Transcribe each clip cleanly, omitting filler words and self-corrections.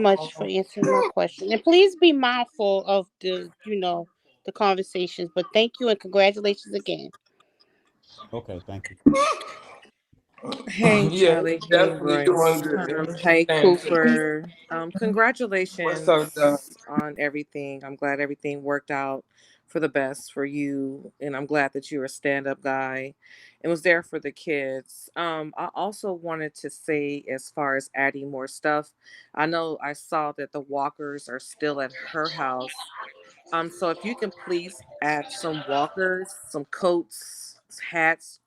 Much for answering my question. And please be mindful of the conversations. But thank you and congratulations again. Okay, thank you. Hey, Yeah, Angelic. he's Hey, definitely doing Royce. good. Hey, Stand too. Cooper. What's up, Doug? Congratulations on everything. I'm glad everything worked out for the best for you. And I'm glad that you're a stand up guy and was there for the kids. I also wanted to say, as far as adding more stuff, I know I saw that the walkers are still at her house. So if you can please add some walkers, some coats, hats,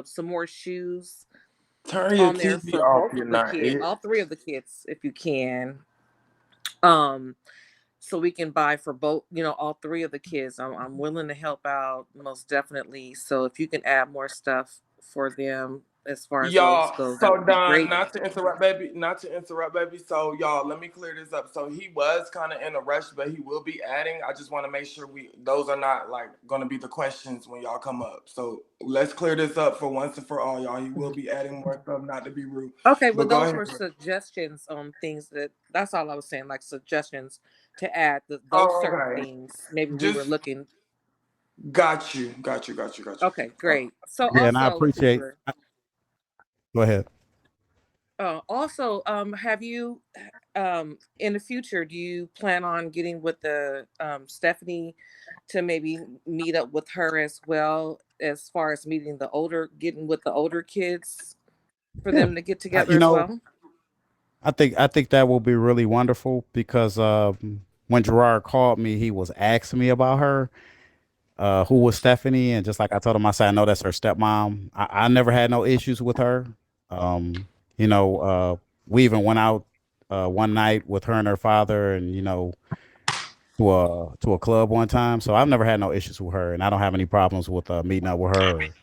some more shoes Turn your on there TV for off. both You're of the not kids, it. all three of the kids, if you can. Um, so we can buy for both, all three of the kids. I'm willing to help out most definitely. So if you can add more stuff for them as far as those Y'all, go, that so would be Don, great. not to interrupt, baby. So y'all, let me clear this up. So he was kind of in a rush, but he will be adding. I just want to make sure those are not like going to be the questions when y'all come up. So let's clear this up for once and for all, y'all. He will be adding more stuff, not to be rude, Okay, well, but go those ahead. were suggestions on things that's all I was saying, like suggestions to add those Oh, certain okay. things. Maybe we were Just looking. got you. Okay, great. So Yeah, and I also, appreciate. Cooper, Go ahead. also, have you, in the future, do you plan on getting with the Stephanie to maybe meet up with her as well, as far as getting with the older kids for Yeah, them to get I, together you as know, well? I think that will be really wonderful because when Gerard called me, he was asking me about her, who was Stephanie, and just like I told him, I said I know that's her stepmom. I never had no issues with her. Um, you know, we even went out one night with her and her father, and to a club one time. So I've never had no issues with her, and I don't have any problems with meeting up with her or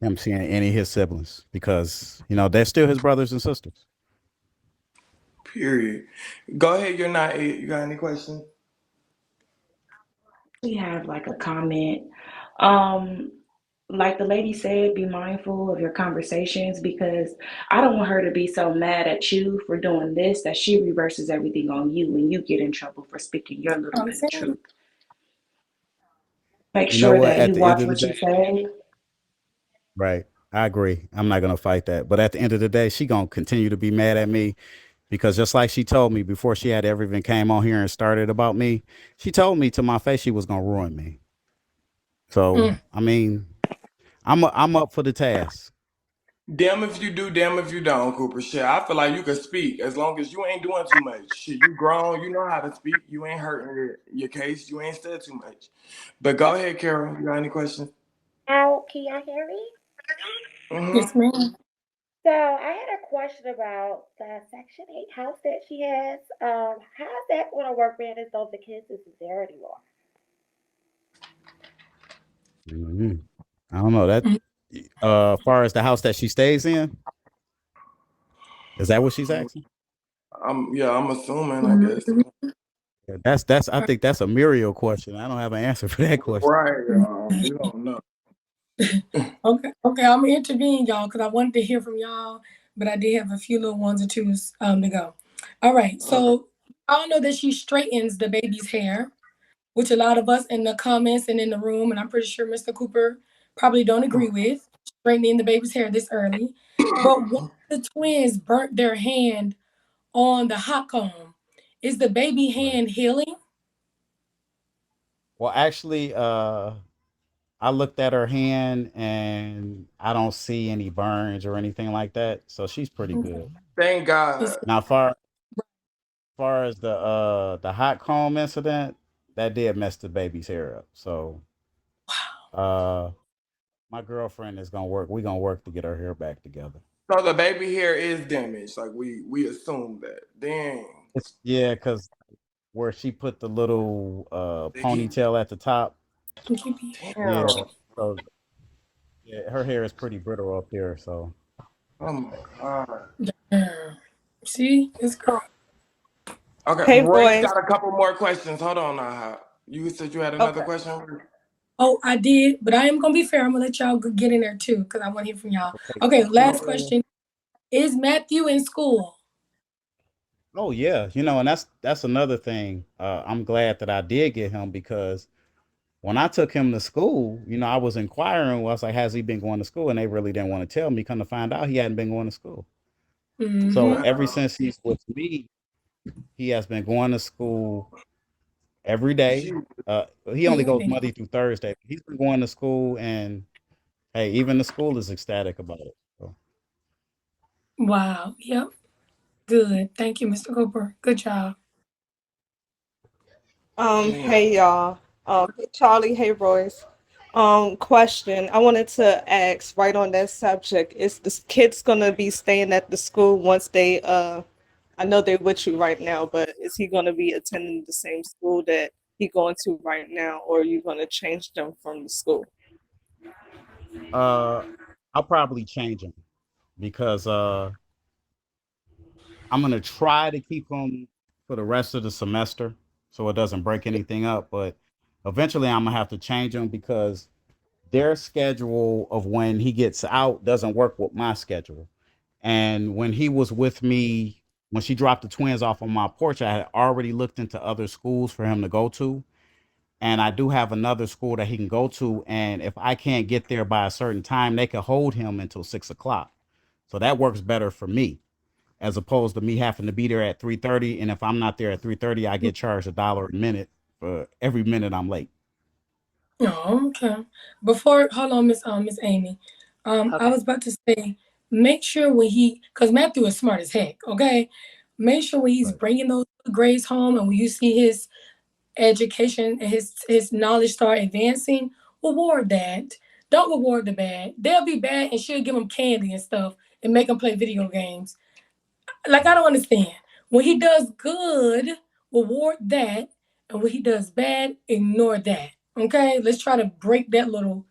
him seeing any of his siblings because they're still his brothers and sisters. period. Go ahead. You're not it. You got any questions? We have like a comment. Um, like the lady said, be mindful of your conversations because I don't want her to be so mad at you for doing this that she reverses everything on you and you get in trouble for speaking your little I'm bit of saying. truth. Make You know sure what? that At you the end watch of the what you day, say. right? I agree. I'm not gonna fight that. But at the end of the day, she gonna continue to be mad at me because just like she told me before she had ever even came on here and started about me, she told me to my face she was gonna ruin me. So Mm. I mean, I'm up for the task. Damn if you do, damn if you don't, Cooper. Shit, I feel like you can speak as long as you ain't doing too much. Shit, you grown, you know how to speak. You ain't hurting your case. You ain't said too much. But go ahead, Carol. You got any questions? Now, can y'all hear me? Mm-hmm. Yes, ma'am. So I had a question about the Section 8 house that she has. How's that going to work, being as though the kids isn't there anymore? hmm I don't know that. Mm. Far as the house that she stays in, is that what she's asking? I'm assuming, I guess. Mhm. Yeah, that's. I think that's a Muriel question. I don't have an answer for that question. Right. We don't know. Okay, okay, I'm gonna intervene, y'all, because I wanted to hear from y'all, but I did have a few little ones or twos to go. All right, Okay. so I don't know that she straightens the baby's hair, which a lot of us in the comments and in the room, and I'm pretty sure Mr. Cooper probably don't agree with straightening the baby's hair this early. But one of the twins burnt their hand on the hot comb. Is the baby Right. hand healing? Well, actually, I looked at her hand and I don't see any burns or anything like that, so she's pretty Okay. good. Thank It's, God. Now, far as the hot comb incident, that did mess the baby's hair up. So, uh, my girlfriend is gonna work. We gonna work to get her hair back together. So the baby hair is damaged. Like we assumed that. Dang. Yeah, cause where she put the little He, ponytail at the top. thank you, B. Yeah, damn. so yeah, her hair is pretty brittle up here. So Oh my God. Yeah. See, this girl. Okay, Hey, Royce boys. got a couple more questions. Hold on now. You said you had another Okay. question? Oh, I did, but I am gonna be fair. I'm gonna let y'all get in there too, because I want to hear from y'all. okay, Okay, last Okay. question. Is Matthew in school? Oh yeah, and that's another thing. I'm glad that I did get him because when I took him to school, I was inquiring. I was like, "Has he been going to school?" And they really didn't want to tell me. Come to find out, he hadn't been going to school. So Mm-hmm. ever Wow. since he's with me, he has been going to school every day. She He only goes Monday through Thursday. He's been going to school, and hey, even the school is ecstatic about it. So, Wow. Yep. Good. Thank you, Mr. Cooper. Good job. man. Hey y'all. Hey Charlie, hey Royce. Question. I wanted to ask right on that subject. Is the kids gonna be staying at the school once they I know they're with you right now, but is he gonna be attending the same school that he going to right now, or are you gonna change them from the school? uh, I'll probably change him because I'm gonna try to keep him for the rest of the semester so it doesn't break anything up. But eventually, I'm gonna have to change him because their schedule of when he gets out doesn't work with my schedule. And when he was with me, when she dropped the twins off on my porch, I had already looked into other schools for him to go to. And I do have another school that he can go to. And if I can't get there by a certain time, they can hold him until 6 o'clock. So that works better for me as opposed to me having to be there at 3:30. And if I'm not there at 3:30, I get charged $1 a minute for every minute I'm late. Oh, okay. Before, hold on, Miss Amy. I Okay. was about to say, make sure when cause Matthew is smart as heck. Okay, make sure when he's Right. bringing those grades home, and when you see his education and his knowledge start advancing, reward that. Don't reward the bad. They'll be bad, and she'll give them candy and stuff, and make them play video games. Like I don't understand. When he does good, reward that, and when he does bad, ignore that. Okay, let's try to break that little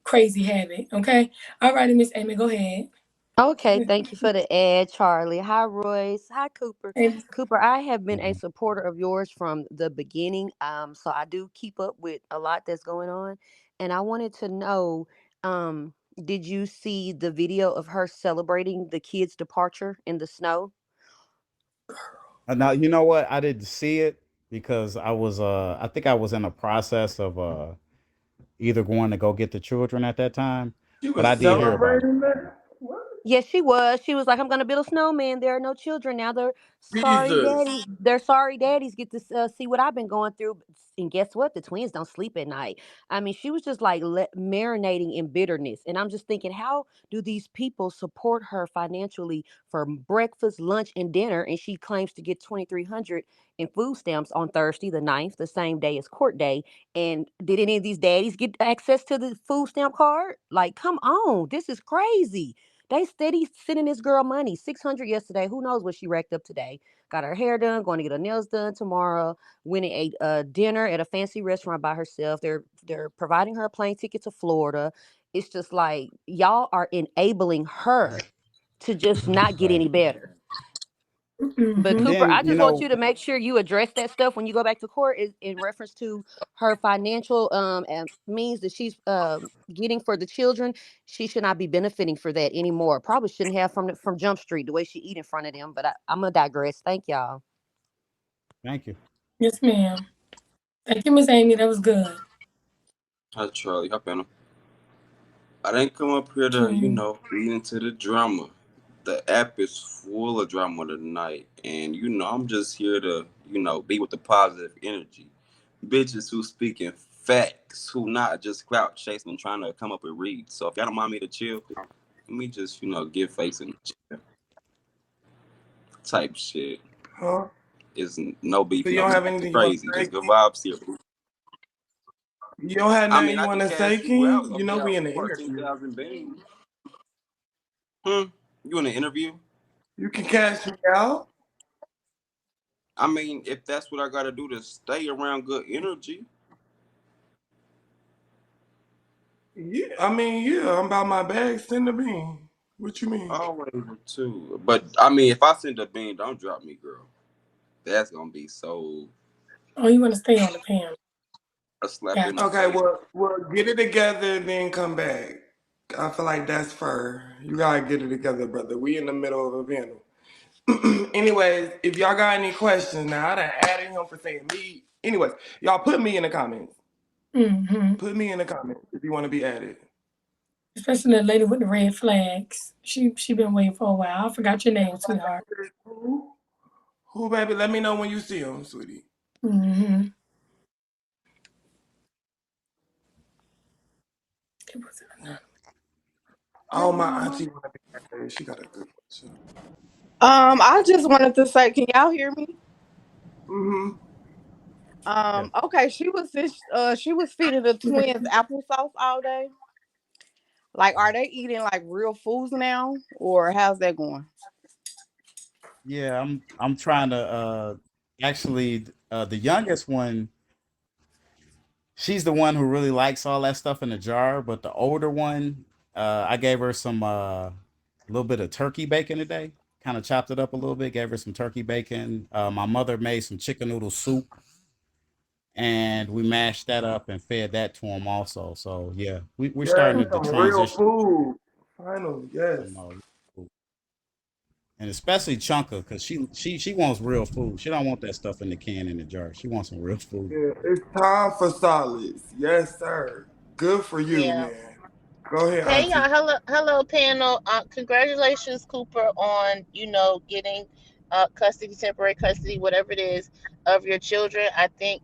crazy habit. Okay, all righty, Miss Amy, go ahead. Okay, thank you for the ad, Charlie. Hi, Royce. Hi, Cooper. And Cooper, I have been a Mhm. supporter of yours from the beginning. So I do keep up with a lot that's going on. And I wanted to know, um, did you see the video of her celebrating the kid's departure in the snow? Now you know what? I didn't see it because I think I was in the process of either going to go get the children at that time, She but I was did hear Yeah. about it. celebrating that? What? Yes, she was. She was like, "I'm gonna build a snowman. There are no children now. They're sorry, Jesus. daddy. They're sorry, daddies get to see what I've been going through." And guess what? The twins don't sleep at night. I mean, she was just like marinating in bitterness. And I'm just thinking, how do these people support her financially for breakfast, lunch, and dinner? And she claims to get 2,300 in food stamps on Thursday, the 9th, the same day as court day. And did any of these daddies get access to the food stamp card? Like, come on, this is crazy. They steady sending this girl money. 600 yesterday. Who knows what she racked up today? Got her hair done, going to get her nails done tomorrow. Went and ate dinner at a fancy restaurant by herself. They're providing her a plane ticket to Florida. It's just like y'all are enabling her to just not get any Right. better. But And mm-hmm. Cooper, then I just want you to make sure you address that stuff when you go back to court in reference to her financial means that she's getting for the children. She should not be benefiting for that anymore. Probably shouldn't have from Jump Street the way she eat in front of them. But I'm gonna digress. Thank y'all. thank you. Yes, ma'am. Thank you, Miss Amy. That was good. Hi, Charlie. How been? I didn't come up here to, Mm. feed into the drama. The app is full of drama tonight. And, I'm just here to, be with the positive energy. Bitches who speaking facts, who not just clout chasing and trying to come up and read. So if y'all don't mind me to chill, let me just, give face and chill type shit. Huh? Is no So beef, you no don't have nothing anything you want crazy. to say, Just good King? vibes here. You don't have I nothing mean, you I want can to say, cash you King? out You know we about in the interview. 14,000 beans. Hmm? You in an interview? You can cash me out. I mean, if that's what I gotta do to stay around good energy, Yeah, I mean, yeah, I'm about my bag. Send the bean. What you mean? always too. But I mean, if I send a bean, don't drop me, girl. That's gonna be so Oh, you want to stay on the panel? a slap in the Gotcha. Okay, face. well, get it together and then come back. I feel like that's fair. You gotta get it together, brother. We in the middle of a panel. Anyways, if y'all got any questions, now I done added him for saying me. Anyways, y'all put me in the comments. Mm-hmm. Put me in the comments if you want to be added. Especially the lady with the red flags. She been waiting for a while. I forgot your name, sweetheart. Who? Who, baby? Let me know when you see him, sweetie. Mm-hmm. It was Oh, my auntie want to be added. She got a good question. I just wanted to say, can y'all hear me? Mm-hmm. Yeah. Okay, she was feeding the twins applesauce all day. Like, are they eating like real foods now, or how's that going? Yeah, I'm trying to actually the youngest one, she's the one who really likes all that stuff in the jar, but the older one, I gave her some little bit of turkey bacon today. Kind of chopped it up a little bit, gave her some turkey bacon. My mother made some chicken noodle soup and we mashed that up and fed that to him also. So yeah, we're Yes, starting to some real transition food. Finally, yes. some food. And especially Chunka, because she wants real food. She don't want that stuff in the can in the jar. She wants some real food. Yeah, it's time for solids. Yes, sir. Good for you, Yeah. man. Go ahead, Hey auntie. y'all, hello panel. Congratulations, Cooper, on getting custody, temporary custody, whatever it is, of your children. I think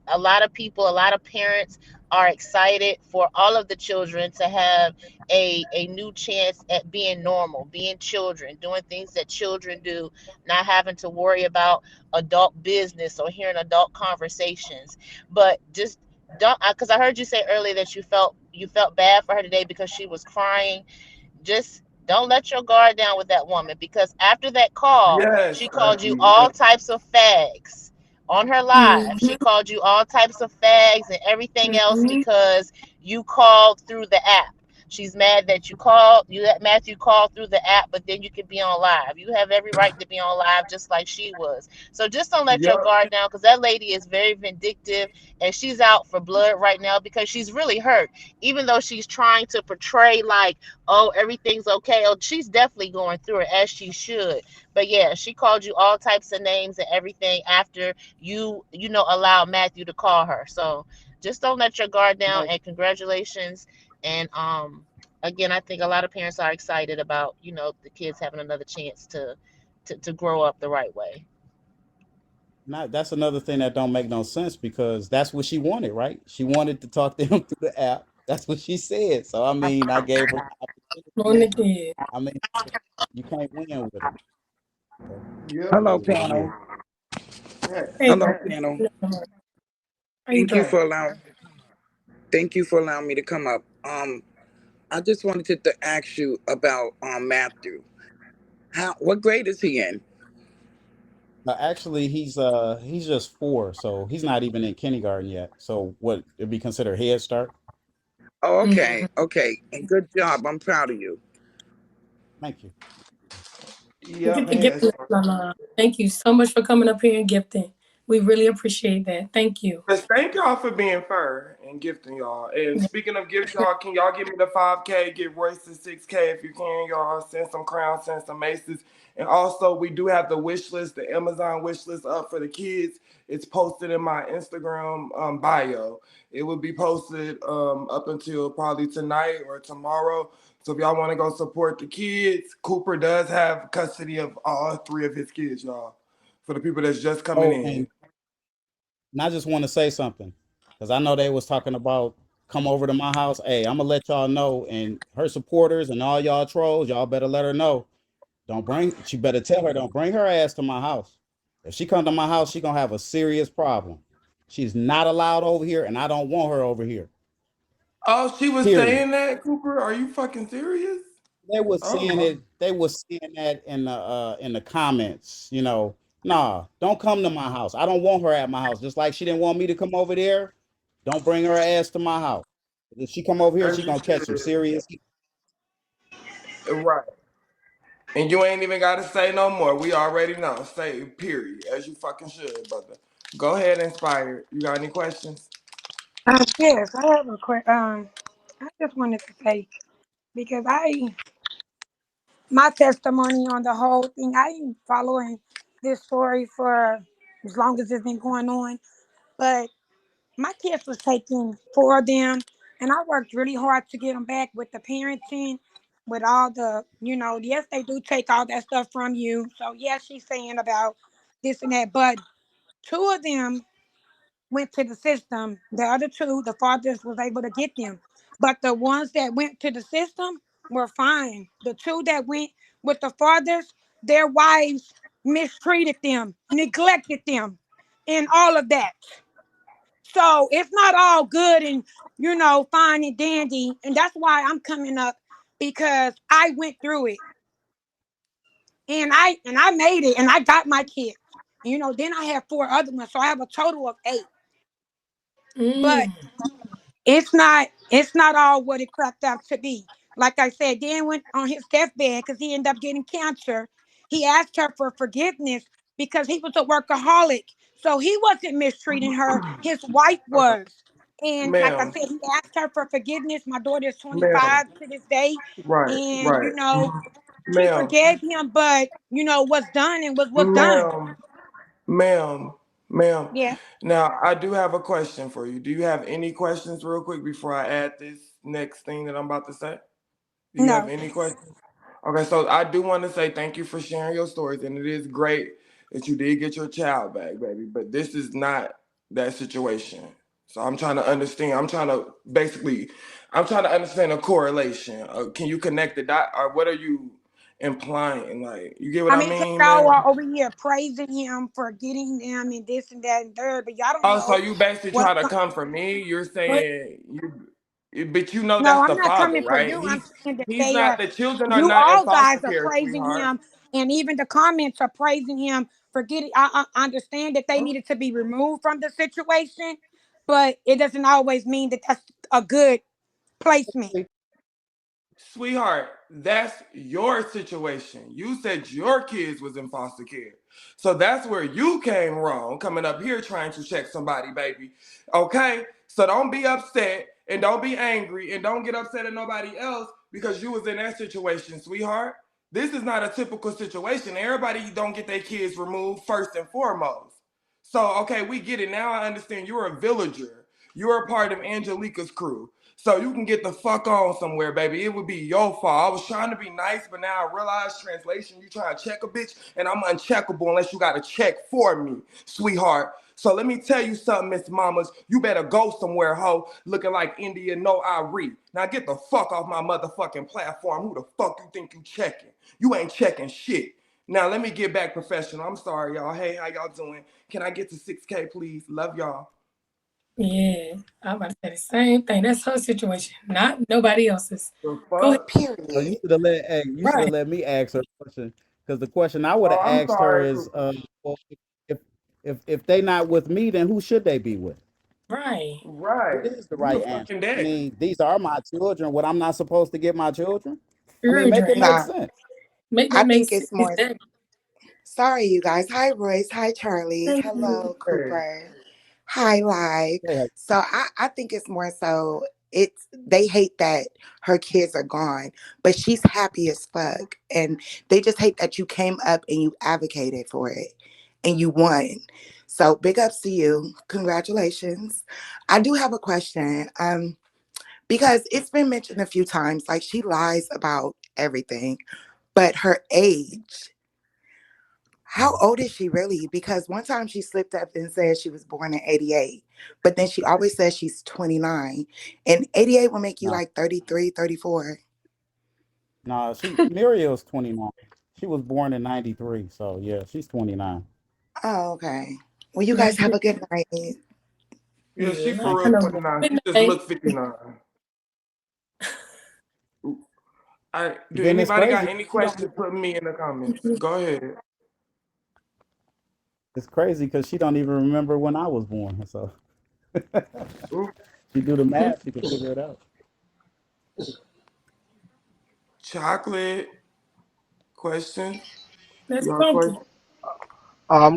a lot of people, a lot of parents are excited for all of the children to have a new chance at being normal, being children, doing things that children do, not having to worry about adult business or hearing adult conversations. But just don't, because I heard you say earlier that you felt bad for her today because she was crying. Just don't let your guard down with that woman, because after that call Yes, she called you auntie. all Yes. types of fags on her live. She mm-hmm. called you all types of fags and everything else Mm-hmm. because you called through the app. She's mad that you called, you let Matthew call through the app, but then you can be on live. You have every right to be on live just like she was. So just don't let your Yep. guard down, because that lady is very vindictive and she's out for blood right now because she's really hurt. Even though she's trying to portray like, oh, everything's okay. Oh, she's definitely going through it, as she should. But yeah, she called you all types of names and everything after allow Matthew to call her. So just don't let your guard down, No, and congratulations. And again, I think a lot of parents are excited about, the kids having another chance to grow up the right way. not that's another thing that don't make no sense because that's what she wanted, right? She wanted to talk to him through the app. That's what she said. So I mean, I gave her the On the opportunity. kid. I mean, you can't win with her. So Yep. it Hello, is what it is. panel. Yes. Hey, Hello, girl. panel. How you Thank you doing? for allowing. Thank you for allowing me to come up. I just wanted to ask you about Matthew. What grade is he in? Actually, he's just 4, so he's not even in kindergarten yet. So what it'd be considered Head Start? Oh, Mm-hmm. okay, okay. And good job. I'm proud of you. Thank you. Yep. Get the Yes. gifting, Mama. Thank you so much for coming up here and gifting. We really appreciate that. Thank you. Yes, thank y'all for being fair and gifting y'all. And speaking of gifts, y'all, can y'all give me the 5K? Give Royce the 6K if you can, y'all. Send some crowns, send some maces. And also, we do have the wish list, the Amazon wish list up for the kids. It's posted in my Instagram bio. It will be posted up until probably tonight or tomorrow. So if y'all want to go support the kids, Cooper does have custody of all 3 of his kids, y'all. For the people that's just coming Oh, in. and I just want to say something because I know they was talking about come over to my house. Hey, I'm gonna let y'all know, and her supporters and all y'all trolls, y'all better let her know. Don't bring. She better tell her don't bring her ass to my house. If she come to my house, she gonna have a serious problem. She's not allowed over here, and I don't want her over here. Oh, she was Period. saying that, Cooper? Are you fucking serious? They was Oh saying my. it. They was saying that in the comments. Nah, don't come to my house. I don't want her at my house. Just like she didn't want me to come over there. Don't bring her ass to my house. If she come over here, As she you gonna catch some should. serious. Right. And you ain't even gotta say no more. We already know. Say period. As you fucking should, brother. Go ahead, Inspired. You got any questions? Yes, I have a question. I just wanted to say because my testimony on the whole thing. I ain't following this story for as long as it's been going on, but my kids was taken, four of them, and I worked really hard to get them back with the parenting, with all the, yes, they do take all that stuff from you. So yes, she's saying about this and that, but two of them went to the system. The other two, the fathers was able to get them. But the ones that went to the system were fine. The two that went with the fathers, their wives mistreated them, neglected them, and all of that. So it's not all good and fine and dandy. And that's why I'm coming up because I went through it and I made it and I got my kids. Then I have four other ones. So I have a total of eight. But Mm. it's not all what it cracked out to be. Like I said, Dan went on his deathbed because he ended up getting cancer. He asked her for forgiveness because he was a workaholic. So he wasn't mistreating her. His wife Okay. was. And like I Ma'am, said, he asked her for forgiveness. My daughter is ma'am, 25 to this day. right, And, right. she Ma'am, forgave him, but, what's done and was done. ma'am, ma'am, ma'am. Yeah. Now, I do have a question for you. Do you have any questions, real quick, before I add this next thing that I'm about to say? Do you have No. any questions? Okay, so I do want to say thank you for sharing your stories, and it is great that you did get your child back, baby. But this is not that situation. So I'm trying to understand. I'm trying to understand a correlation. Can you connect the dot, or what are you implying? Like, you get what I I mean, 'cause mean, y'all man? are over here praising him for getting them and this and that and third, but y'all don't Oh, so know you basically what's try to going. come for me? You're But saying but you know No, that's I'm the not father, coming for right? you. I'm saying that He's they not. are. The children are You not in all foster guys are care, praising sweetheart. him, and even the comments are praising him for getting. I understand that they needed to be removed from the situation, but it doesn't always mean that that's a good placement. Sweetheart, that's your situation. You said your kids was in foster care. So that's where you came wrong, coming up here trying to check somebody, baby. Okay? So don't be upset and don't be angry and don't get upset at nobody else because you was in that situation, sweetheart. This is not a typical situation. Everybody don't get their kids removed first and foremost. So, okay, we get it. Now I understand you're a villager. You're a part of Angelica's crew. So you can get the fuck on somewhere, baby. It would be your fault. I was trying to be nice, but now I realize translation, you trying to check a bitch, and I'm uncheckable unless you got to check for me, sweetheart. So let me tell you something, Miss Mamas. You better go somewhere, ho, looking like India no Irie. Now get the fuck off my motherfucking platform. Who the fuck you think you checking? You ain't checking shit. Now let me get back professional. I'm sorry, y'all. Hey, how y'all doing? Can I get to 6K, please? Love y'all. yeah, I'm about to say the same thing. That's her situation, not nobody else's. The Go ahead. fuck? So Period. you should Right, have let me ask her a question because the question I would Oh, have I'm asked her sorry. is, well, if if they not with me, then who should they be with? right. What Right. is the You the right answer? fucking I daddy. mean, these are my children. What I'm not supposed to get my children? I mean, make it Children. make Nah, sense. Make I that make think sense. it's more. Exactly. Sorry, you guys. Hi, Royce. Hi, Charlie. Thank you. Hello, Hey. Cooper. Hi, Live. Yeah, So I think it's more so they hate that her kids are gone, but she's happy as fuck. And they just hate that you came up and you advocated for it and you won. So big ups to you. Congratulations. I do have a question. Because it's been mentioned a few times, like she lies about everything, but her age. How old is she really? Because one time she slipped up and said she was born in 88, but then she always says she's 29. And 88 will make you no, like 33, 34. no. Muriel's 29. She was born in '93, so yeah, she's 29. Oh, okay. Well, you guys Nice. have a good night. Yeah, she Yeah, Thank for I real you. know. 29. Good She just night. looked 59. Do Then it's anybody got crazy. any She don't. questions? Put me in the comments. Go ahead. It's crazy because she don't even remember when I was born. So Ooh, she do the math, she can figure it out. chocolate questions. That's Y'all pumpkin. question?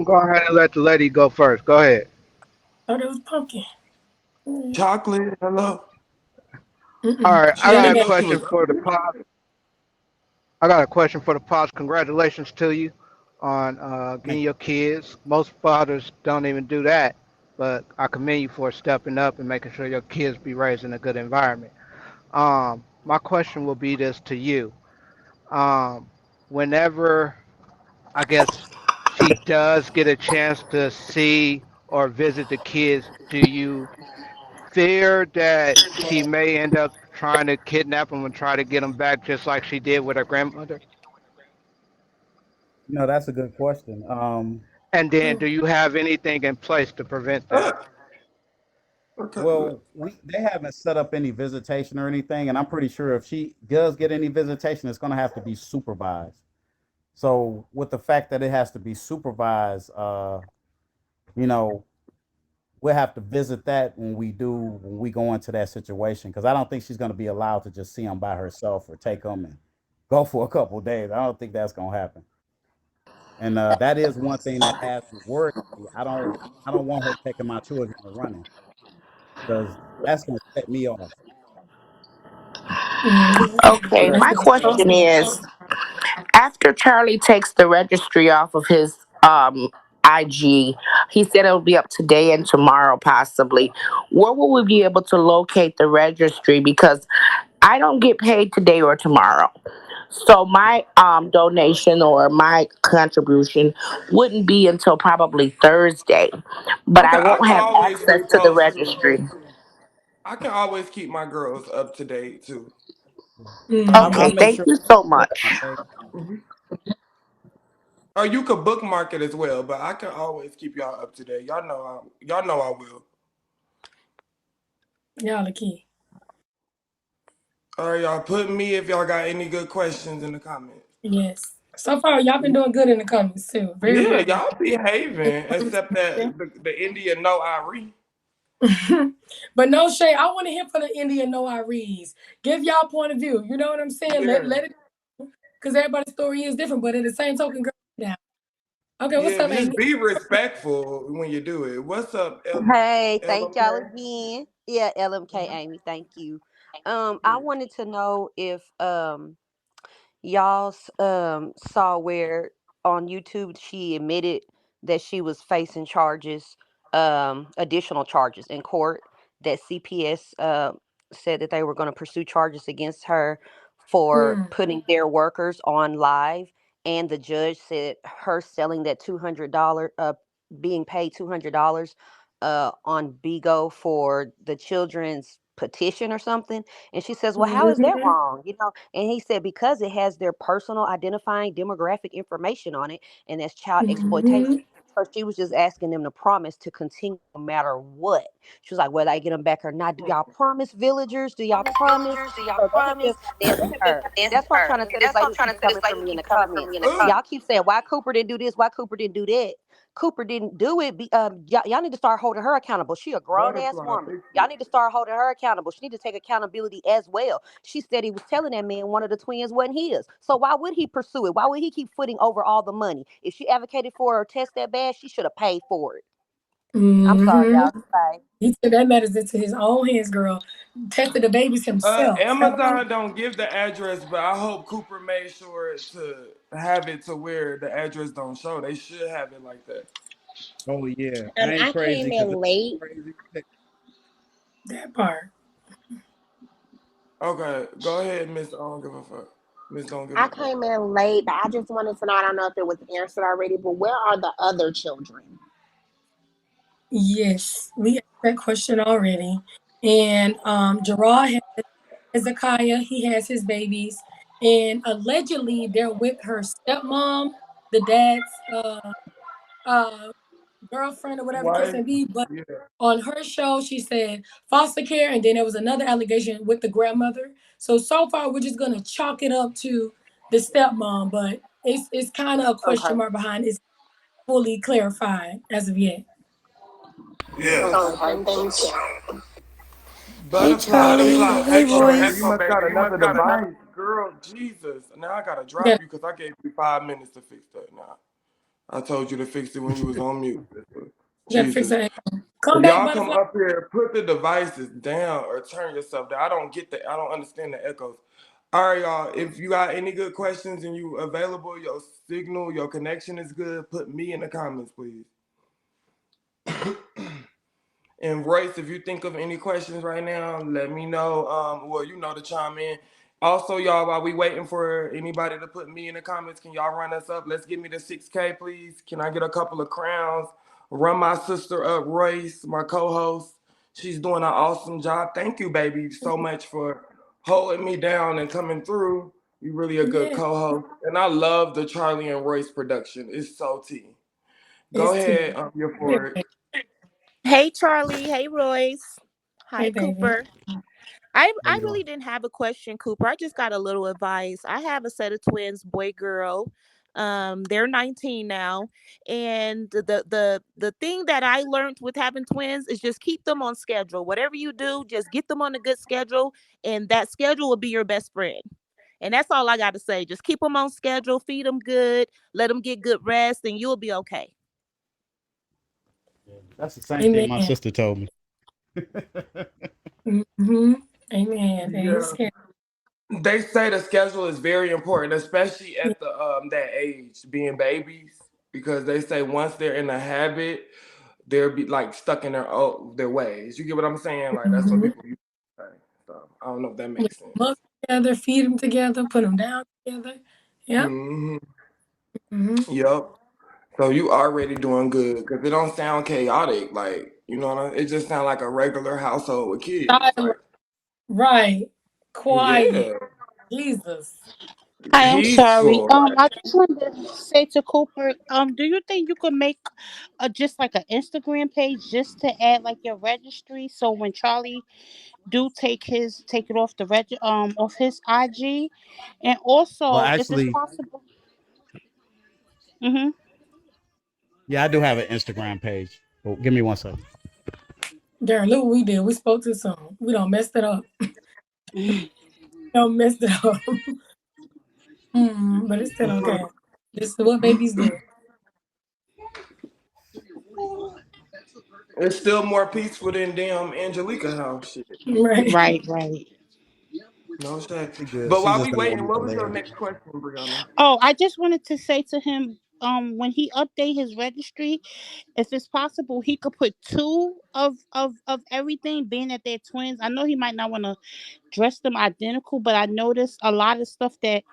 Go ahead and let the lady go first. Go ahead. Oh, that was pumpkin. Mm. Chocolate, hello. All Mm-mm. right, She I on the got a game. She thought she question was for the ugly. positive. I got a question for the pops. Congratulations to you on getting Thank your kids. Most fathers don't even do that, but I commend you for stepping up and making sure your kids be raised in a good environment. My question will be this to you. Um, Whenever I guess she does get a chance to see or visit the kids, do you fear that she may end up trying to kidnap them and try to get them back just like she did with her grandmother? you. No, that's a good question. And then do you have anything in place to prevent that? Okay. Well, they haven't set up any visitation or anything, and I'm pretty sure if she does get any visitation, it's going to have to be supervised. So, with the fact that it has to be supervised, you know, we'll have to visit that when we go into that situation because I don't think she's going to be allowed to just see them by herself or take them and go for a couple of days. I don't think that's going to happen. And that is one thing that has worried me. I don't want her taking my children and running because that's going to set me off. Okay, That's my good. question is, after Charlie takes the registry off of his IG, he said it'll be up today and tomorrow possibly. Where will we be able to locate the registry? Because I don't get paid today or tomorrow. So my donation or my contribution wouldn't be until probably Thursday, but I Okay, I won't can have always access to the repost too. registry. I can always keep my girls up to date too. I'll Okay, Mm-hmm. make thank sure you to so put it on much. my page. Mhm. Or you could bookmark it as well, but I can always keep y'all up to date. Y'all know I will. Y'all the key. All right, y'all put me if y'all got any good questions in the comments. Yes. So far, y'all been doing good in the comments too. Very, Yeah, very good. y'all behaving, except that the Indian no Irie. But no shade. I want to hear from the Indian no I reads. Give y'all point of view. You know what I'm saying? Yeah, Let it because everybody's story is different. But at the same token, girl, down. Okay, what's yeah. up, Just Amy? be respectful when you do it. What's up, Hey, thank y'all LMK? again. Yeah, LMK Amy, thank you. I wanted to know if y'all saw where on YouTube she admitted that she was facing charges, additional charges in court, that CPS said that they were going to pursue charges against her for Mm. putting their workers on live, and the judge said her selling that $200 being paid $200 on Bigo for the children's petition or something. And she says, well, how is that Mm-hmm. wrong? And he said, because it has their personal identifying demographic information on it, and that's child exploitation. Mm-hmm. So she was just asking them to promise to continue no matter what. She was like, whether I get them back or not, do y'all promise, villagers? Do y'all promise? So they have been finessing her. That's what I'm trying to tell this lady who keep coming for me in the comments. Y'all keep saying, why Cooper didn't do this? Why Cooper didn't do that? Cooper didn't do it. Y'all need to start holding her accountable. She a grown ass Butterfly, woman. fix Y'all it. need to start holding her accountable. She need to take accountability as well. She said he was telling that man one of the twins wasn't his. So why would he pursue it? Why would he keep footing over all the money? If she advocated for a test that bad, she should have paid for it. I'm sorry, Mm-hmm. y'all. Bye. He took that matters into his own hands, girl. Tested the babies himself. Amazon don't give the address, but I hope Cooper made sure to have it to where the address don't show. They should have it like that. Oh yeah, I ain't I crazy came because in it's late. crazy. That part. Okay, go ahead, Miss. I don't give a fuck. Miss, don't give I a fuck. came in late, but I just wanted to know. I don't know if it was answered already, but where are the other children? Yes, we asked that question already. And Gerard has Hezekiah, he has his babies, and allegedly they're with her stepmom, the dad's uh girlfriend or whatever the case Why? may be. But Yeah. on her show, she said foster care, and then there was another allegation with the grandmother. So far, we're just gonna chalk it up to the stepmom, but it's kind of a question Okay. mark behind it's fully clarified as of yet. Yeah. Okay, thank you. Hey, Butterfly, fix Charlie. your Hey, echo, baby. You Royce. must got another device, girl. Jesus. Now I gotta Okay, drop you because I gave you 5 minutes to fix that. Now I told you to fix it when you was on mute. we gotta fix Jesus. that. Come If back, y'all come butterfly. up here, put the devices down or turn yourself down. I don't get the. I don't understand the echoes. All right, y'all. If you got any good questions and you available, your signal, your connection is good, put me in the comments, please. And Royce, if you think of any questions right now, let me know. Well, you know to chime in. Also, y'all, while we waiting for anybody to put me in the comments, can y'all run us up? Let's give me the 6K, please. Can I get a couple of crowns? Run my sister up, Royce, my co-host. She's doing an awesome job. Thank you, baby, so much for holding me down and coming through. You really a good Yeah, co-host. And I love the Charlie and Royce production. It's so tea. Go it's ahead, tea. you're Yeah, for it. Hey Charlie, hey Royce. hey, Hi baby. Cooper. I How I you really doing? didn't have a question, Cooper. I just got a little advice. I have a set of twins, boy girl. They're 19 now, and the thing that I learned with having twins is just keep them on schedule. Whatever you do, just get them on a good schedule, and that schedule will be your best friend. And that's all I got to say. Just keep them on schedule, feed them good, let them get good rest, and you'll be okay. That's the same thing my Amen. sister told me. Mm-hmm. Amen. They ain't Yeah. scared. They say the schedule is very important, especially at the that age, being babies, because they say once they're in a habit, they'll be like stuck in their ways. You get what I'm saying? Like that's what Mm-hmm. people used to say. So I don't know if that Put makes sense. them up together, feed them together, put them down together. Yep. Hmm. Mm-hmm. Yep. So you already doing good because it don't sound chaotic. Like you know, it just sounds like a regular household with kids. Silent. Like Right. Quiet. yeah, Jesus. Hi, I'm sorry. peaceful. I just wanted to say to Cooper, do you think you could make a just like an Instagram page just to add like your registry, so when Charlie do take it off the off his IG, and Well, also if it's actually, possible. Mm-hmm. yeah, I do have an Instagram page. Oh, give me one second. Darren, look what we did. We spoke too soon. We don't messed it up. Don't messed it up. But it's still okay. This is what babies do. It's still more peaceful than damn Angelica house shit. Right. Right, right. No shade. She good. But She while just we don't want waiting, me to what was your live. next question, Brianna? Oh, I just wanted to say to him, when he update his registry, if it's possible, he could put two of everything, being that they're twins. I know he might not want to dress them identical, but I noticed a lot of stuff that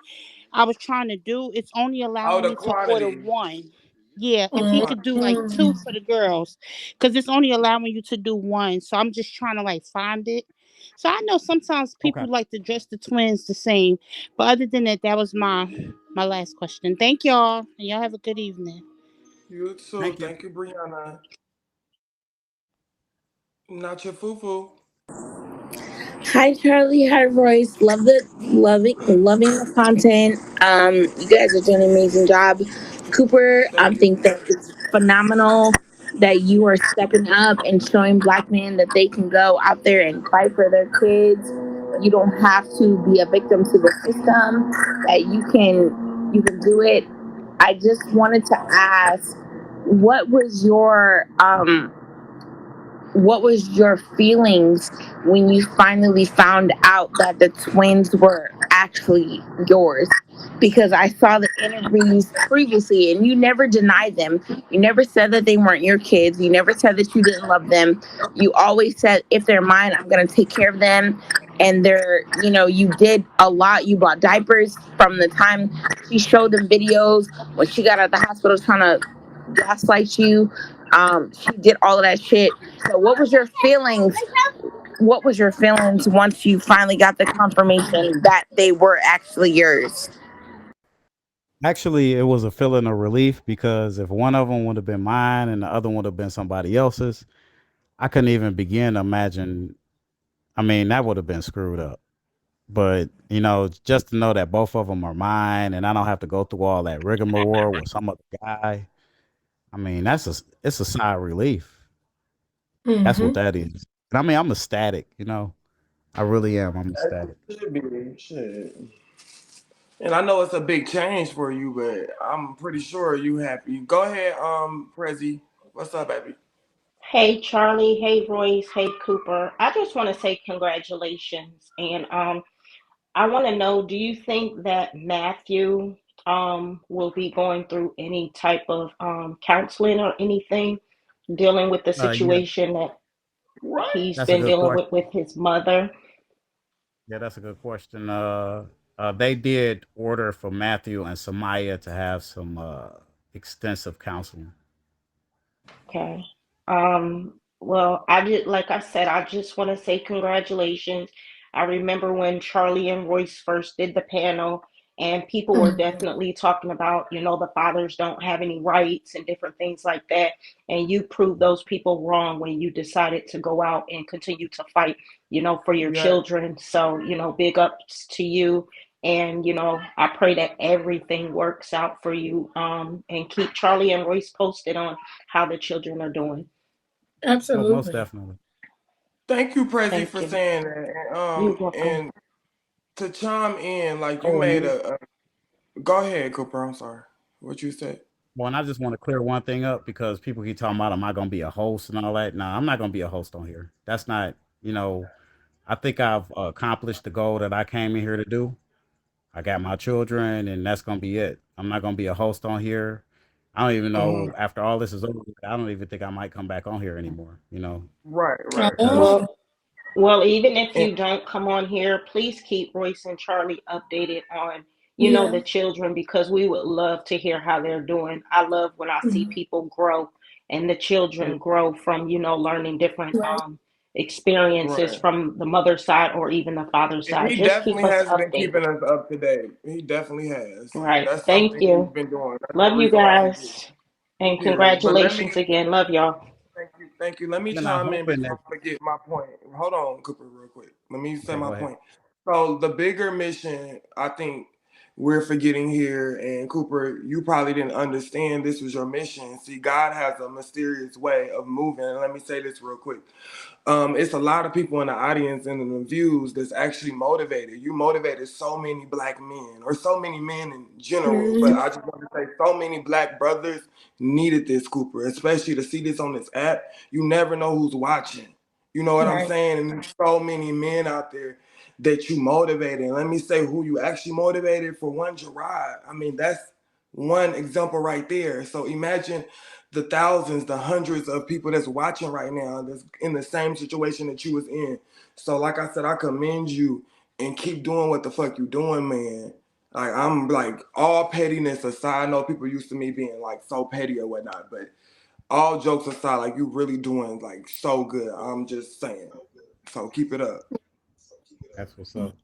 I was trying to do, it's only Oh, allowing the me to order quantity. one. Yeah, The if he Mhm. could quantity. do like two for the girls, because it's only allowing you to do one. So I'm just trying to like find it. So I know sometimes Okay. people like to dress the twins the same, but other than that, that was my last question. Thank y'all, and y'all have a good evening. You too. Thank you. Thank you, Brianna. Not your foo-foo. Hi Charlie, hi Royce. Loving the content. You guys are doing an amazing job. Cooper, I Thank you. think that it's phenomenal that you are stepping up and showing black men that they can go out there and fight for their kids. You don't have to be a victim to the system. That you can do it. I just wanted to ask, what was your feelings when you finally found out that the twins were actually yours? Because I saw the interviews previously and you never denied them. You never said that they weren't your kids. You never said that you didn't love them. You always said, if they're mine, I'm going to take care of them. And you did a lot. You bought diapers from the time she showed them videos when she got out of the hospital trying to gaslight you. She did all of that shit. So what was your feelings once you finally got the confirmation that they were actually yours? Actually, it was a feeling of relief because if one of them would have been mine and the other would have been somebody else's, I couldn't even begin to imagine. I mean, that would have been screwed up. But just to know that both of them are mine, and I don't have to go through all that rigmarole with some other guy. I mean, it's a sigh of relief. That's what Mm-hmm. that is. And I mean, I'm ecstatic. I really am. I'm As ecstatic. it should be. Shit. And I know it's a big change for you, but I'm pretty sure you happy. Go ahead, Prezi. What's up, baby? Hey Charlie, hey Royce, hey Cooper. I just want to say congratulations, and I want to know, do you think that Matthew will be going through any type of counseling or anything dealing with the Yeah, situation that What? he's that's a been good dealing question. with his mother? Yeah, that's a good question. They did order for Matthew and Samaya to have some extensive counseling. Okay. Well, I did, like I said, I just want to say congratulations. I remember when Charlie and Royce first did the panel, and people were Mhm. definitely talking about, the fathers don't have any rights and different things like that. And you proved those people wrong when you decided to go out and continue to fight, for your Yeah. children. So, big ups to you. And, I pray that everything works out for you. And keep Charlie and Royce posted on how the children are doing. Oh, most Absolutely. definitely. Thank you, Prezi, Thank for you. saying that. You're welcome. And to chime in, like you Oh, made and go ahead, Cooper. I'm sorry. What you said? Well, and I just want to clear one thing up because people keep talking about, am I going to be a host and all that? No, I'm not going to be a host on here. That's not, you know, I think I've accomplished the goal that I came in here to do. I got my children, and that's going to be it. I'm not going to be a host on here. I don't even Hmm. know after all this is over. I don't even think I might come back on here anymore. Right, right. Because Oh, well, even if And you don't come on here, please keep Royce and Charlie updated on, yeah. the children, because we would love to hear how they're doing. I love when I see Mhm. people grow and the children grow from, learning different Right. experiences right. from the mother's side or even the father's And side. he Just keep definitely us has been updated. keeping us up to date. He definitely has. Right. That's Thank something he's you. been doing. That's the Love you reason why he's here. guys. And Period. But let me congratulations again. Love y'all. thank you, thank you. Let me and I'm chime in hoping before that, I forget my point. Hold on, Cooper, real quick. Let me say okay, my go ahead. point. So the bigger mission, I think we're forgetting here, and Cooper, you probably didn't understand this was your mission. See, God has a mysterious way of moving. And let me say this real quick. It's a lot of people in the audience and in the views that's actually motivated. You motivated so many black men, or so many men in general. But Mhm. I just want to say, so many black brothers needed this, Cooper, especially to see this on this app. You never know who's watching. You know what I'm Right. saying? And there's so many men out there that you motivated. And let me say who you actually motivated. For one, Gerard. I mean, that's one example right there. So imagine the thousands, the hundreds of people that's watching right now that's in the same situation that you was in. So like I said, I commend you and keep doing what the fuck you doing, man. Like I'm like all pettiness aside. I know people used to me being like so petty or whatnot, but all jokes aside, like you really doing like so good. I'm just saying. So keep it up. That's what's up.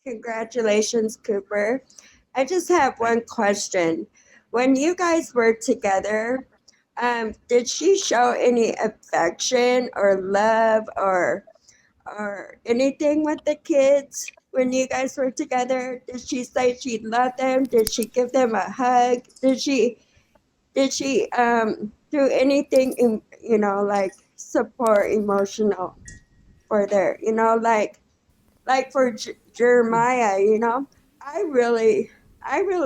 Congratulations, Cooper. I just have Thank one question. When you guys were together, did she show any affection or love or anything with the kids when you guys were together? Did she say she loved them? Did she give them a hug? Did she do anything in, like support emotional for their, like for Jeremiah, I really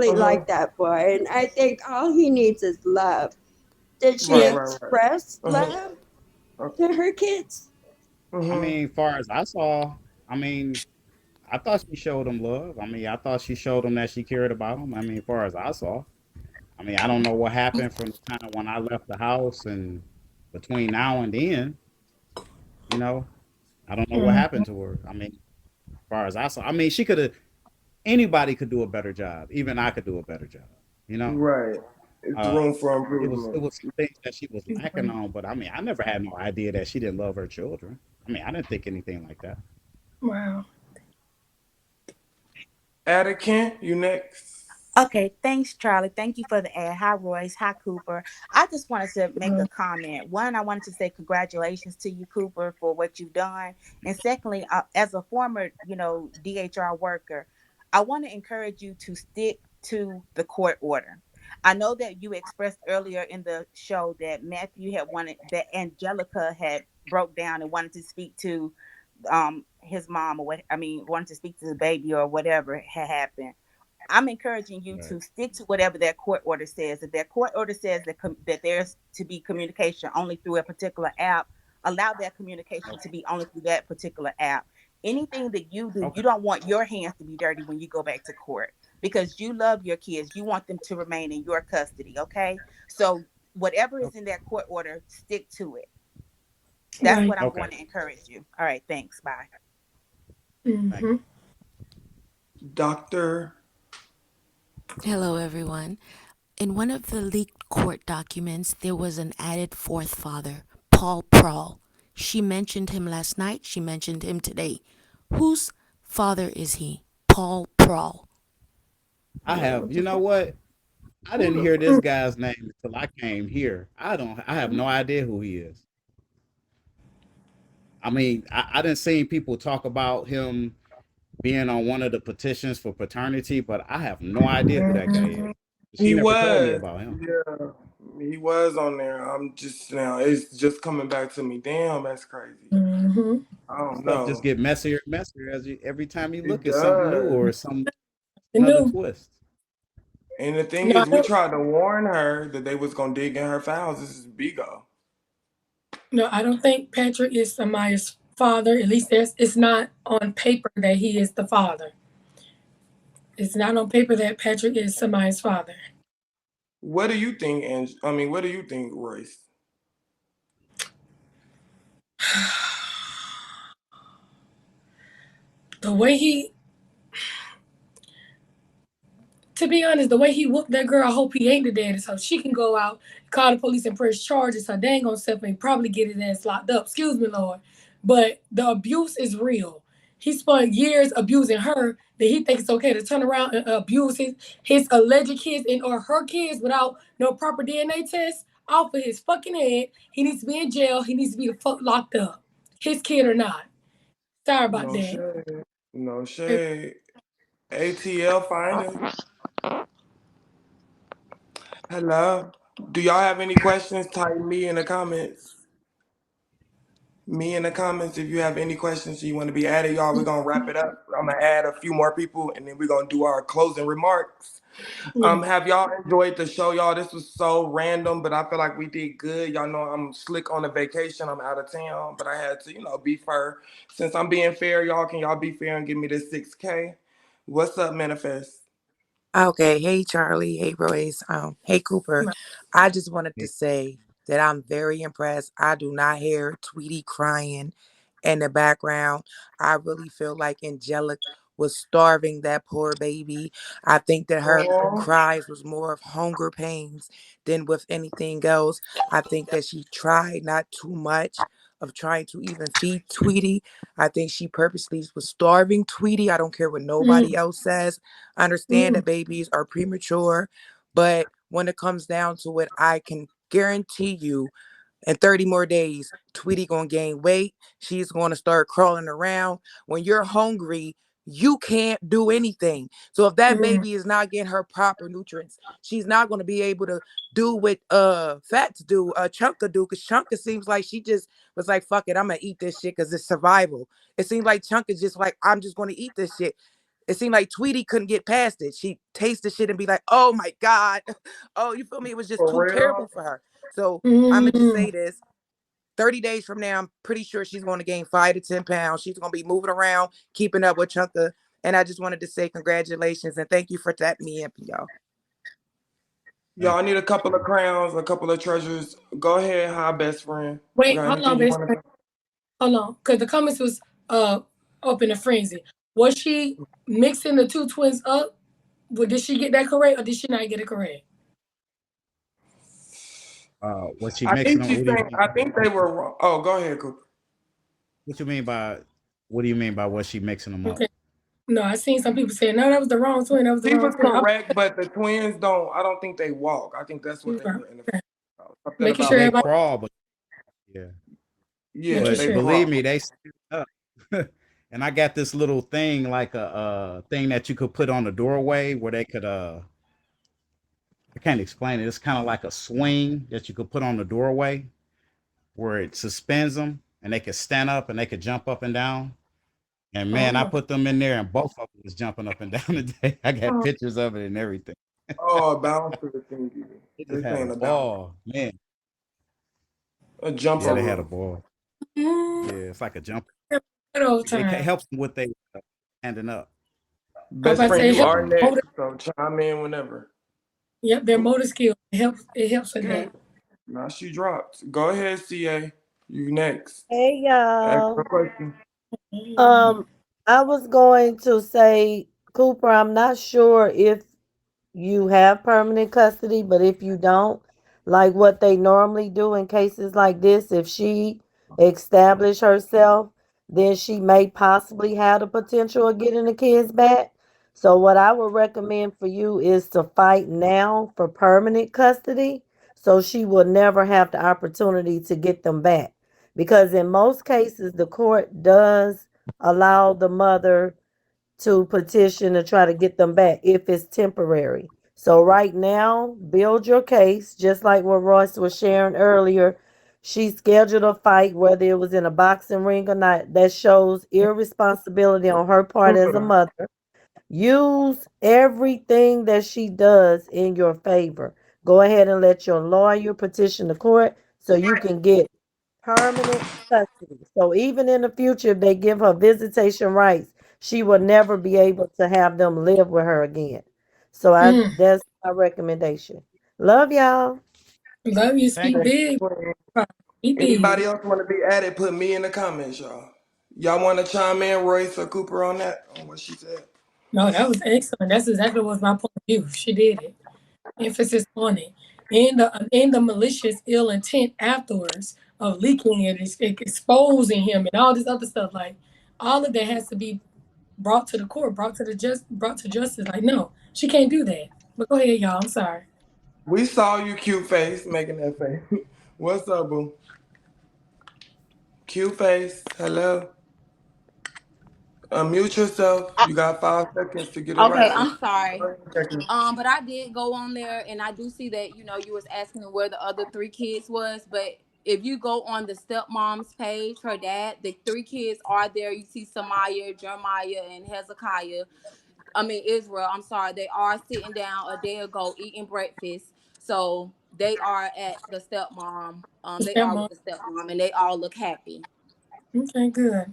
Uh-huh. like that boy, and I think all he needs is love. Did she Right, Yeah. right, right. express Uh-huh. love to her kids? I Uh-huh. mean, far as I saw, I mean, I thought she showed him love. I mean, I thought she showed him that she cared about him. I mean, far as I saw. I mean, I don't know what happened from the time when I left the house and between now and then, you know. I don't know what Mhm. happened to her. I mean, far as I saw, I mean, she could have anybody could do a better job. Even I could do a better job, you know. Right. It's Uh room for it improvement. was some things that she was lacking on, but I mean, I never had no idea that she didn't love her children. I mean, I didn't think anything like that. Wow. Attican, you next. Okay, thanks, Charlie. Thank you for the ad. Hi, Royce. Hi, Cooper. I just wanted to make a Mhm. comment. One, I wanted to say congratulations to you, Cooper, for what you've done. And secondly, as a former, DHR worker, I want to encourage you to stick to the court order. I know that you expressed earlier in the show that Matthew had wanted, that Angelica had broke down and wanted to speak to his mom, or what, I mean, wanted to speak to the baby or whatever had happened. I'm encouraging you Right. to stick to whatever that court order says. If that court order says that there's to be communication only through a particular app, allow that communication to be only through that particular app. Anything that you do, you Okay. don't want your hands to be dirty when you go back to court because you love your kids. You want them to remain in your custody, okay? So whatever is in that court order, stick to it. That's Right. what I'm Okay. going to encourage you. All right, thanks. Bye. Thank Mm-hmm. Doctor. Hello, everyone. In one of the leaked court documents, there was an added fourth father, Paul Prawl. She mentioned him last night. She mentioned him today. Whose father is he? Paul Prawl. I Yeah. have, What you the know fuck? what? I didn't hear this guy's name until I came here. I have no idea who he is. I mean, I didn't see people talk about him being on one of the petitions for paternity, but I have no idea who that guy is. She He never told me was. about him. Yeah. He was on there. I'm just now it's just coming back to me. Damn, that's crazy. Mm-hmm. I don't Stuff just know. get messier and messier every time you It look at something new does. or some You another knew. twist. And the thing No, I is, we don't. tried to warn her that they was gonna dig in her files. This is Bigo. No, I don't think Patrick is Samaya's father. At least it's not on paper that he is the father. It's not on paper that Patrick is Samaya's father. What do you think, I mean, what do you think, Royce? The way he, to be honest, the way he whooped that girl, I hope he ain't the daddy, so she can go out, call the police and press charges. Her dang on self and probably get his ass locked up. Excuse me, Lord. But the abuse is real. He spent years abusing her. That he thinks it's okay to turn around and abuse his alleged kids and or her kids without no proper DNA test off of his fucking head. He needs to be in jail. He needs to be the fuck locked up. His kid or not. Sorry about No that. shade. No shade. ATL finder. Hello. Do y'all have any questions? Type me in the comments. Me in the comments if you have any questions you want to be added, y'all. We're gonna wrap it up. I'm gonna add a few more people and then we're gonna do our closing remarks. Yeah. Have y'all enjoyed the show, y'all? This was so random, but I feel like we did good. Y'all know I'm slick on a vacation. I'm out of town, but I had to, be fair. Since I'm being fair, y'all, can y'all be fair and give me this 6K? What's up, Manifest? Okay, hey Charlie, hey Royce, hey Cooper. I just wanted to say that I'm very impressed. I do not hear Tweety crying in the background. I really feel like Angelic was starving that poor baby. I think that her Oh, cries was more of hunger pains than with anything else. I think that she tried not too much of trying to even feed Tweety. I think she purposely was starving Tweety. I don't care what nobody Mm, else says. I understand mm, that babies are premature, but when it comes down to it, I can guarantee you in 30 more days, Tweety gonna gain weight. She's gonna start crawling around. When you're hungry, you can't do anything. So if that mm, baby is not getting her proper nutrients, she's not gonna be able to do what Fats do, Chunka do, because Chunka seems like she just was like, fuck it, I'm gonna eat this shit because it's survival. It seems like Chunka just like, I'm just gonna eat this shit. It seemed like Tweety couldn't get past it. She taste the shit and be like, oh my God. Oh, you feel me? It was just for too terrible real? for her. So I'm gonna just mm. say this. 30 days from now, I'm pretty sure she's going to gain 5 to 10 pounds. She's going to be moving around, keeping up with Chunka. And I just wanted to say congratulations and thank you for tapping me in, y'all. Thank Y'all need a couple of crowns, a couple of treasures. Go ahead, hi, best friend. You Wait, got hold anything on, you best want friend. to say? Hold on, because the comments was up in a frenzy. Was she mixing the two twins up? Well, did she get that correct or did she not get it correct? Was she I mixing think them? she's What do you saying, mean? I think they were wrong. Oh, go ahead, Cooper. What you mean by what do you mean by was she mixing them up? Okay. No, I seen some people saying, no, that was the wrong twin. That was the She wrong was twin. correct, but the twins I don't think they walk. I think that's what they were in the, Okay. something Making Well, sure about, they everybody, crawl, but yeah. making yeah, But they sure. believe crawl. me, they stand up. And I got this little thing like a thing that you could put on the doorway where they could I can't explain it. It's kind of like a swing that you could put on the doorway where it suspends them and they could stand up and they could jump up and down. And man, I Oh, put them in there and both of them was jumping up and down today. I got oh. pictures of it and everything. Oh, a bouncer thingy. They just They're had a saying a bouncer. ball, man. A jumper Yeah, they had a rope. ball. Mm. Yeah, it's like a jump. Good old It time. helps them with they standing up. I was Best about to friend, say it you helps are Mhm. motor. next, so chime in whenever. Yep, their Oop, motor skill. It helps with okay. that. Now she dropped. Go ahead, CA. You next. Hey Ask your y'all. question. Mm. Um, I was going to say, Cooper, I'm not sure if you have permanent custody, but if you don't, like what they normally do in cases like this, if she establish herself, then she may possibly have the potential of getting the kids back. So what I would recommend for you is to fight now for permanent custody so she will never have the opportunity to get them back. Because in most cases the court does allow the mother to petition to try to get them back if it's temporary. So right now, build your case, just like what Royce was sharing earlier. She scheduled a fight, whether it was in a boxing ring or not. That shows irresponsibility on her part as a Cooper. mother. Use everything that she does in your favor. Go ahead and let your lawyer petition the court so you can get permanent custody. So even in the future, if they give her visitation rights, she will never be able to have them live with her again. So Mm. that's my recommendation. Love y'all. Love you. Thank Speak you. big. Speak Anybody big. else want to be added? Put me in the comments, y'all. Y'all want to chime in, Royce or Cooper, on that? On what she said? No, that was excellent. That's exactly what was my point of view. She did it. Emphasis on it. And the malicious ill intent afterwards of leaking it, exposing him and all this other stuff. Like all of that has to be brought to the court, brought to justice. Like, no, she can't do that. But go ahead, y'all. I'm sorry. We saw you, cute face, making that face. What's up, boo? Cute face. Hello. Unmute yourself. I, You got 5 seconds to get it okay, right. I'm sorry. 30 seconds. But I did go on there and I do see that, you was asking where the other three kids was, but if you go on the stepmom's page, her dad, the three kids are there. You see Samaya, Jeremiah, and Hezekiah. I mean Israel. I'm sorry. They are sitting down a day ago eating breakfast. So they are at the stepmom. They are with Stepmom. the stepmom and they all look happy. Okay, good.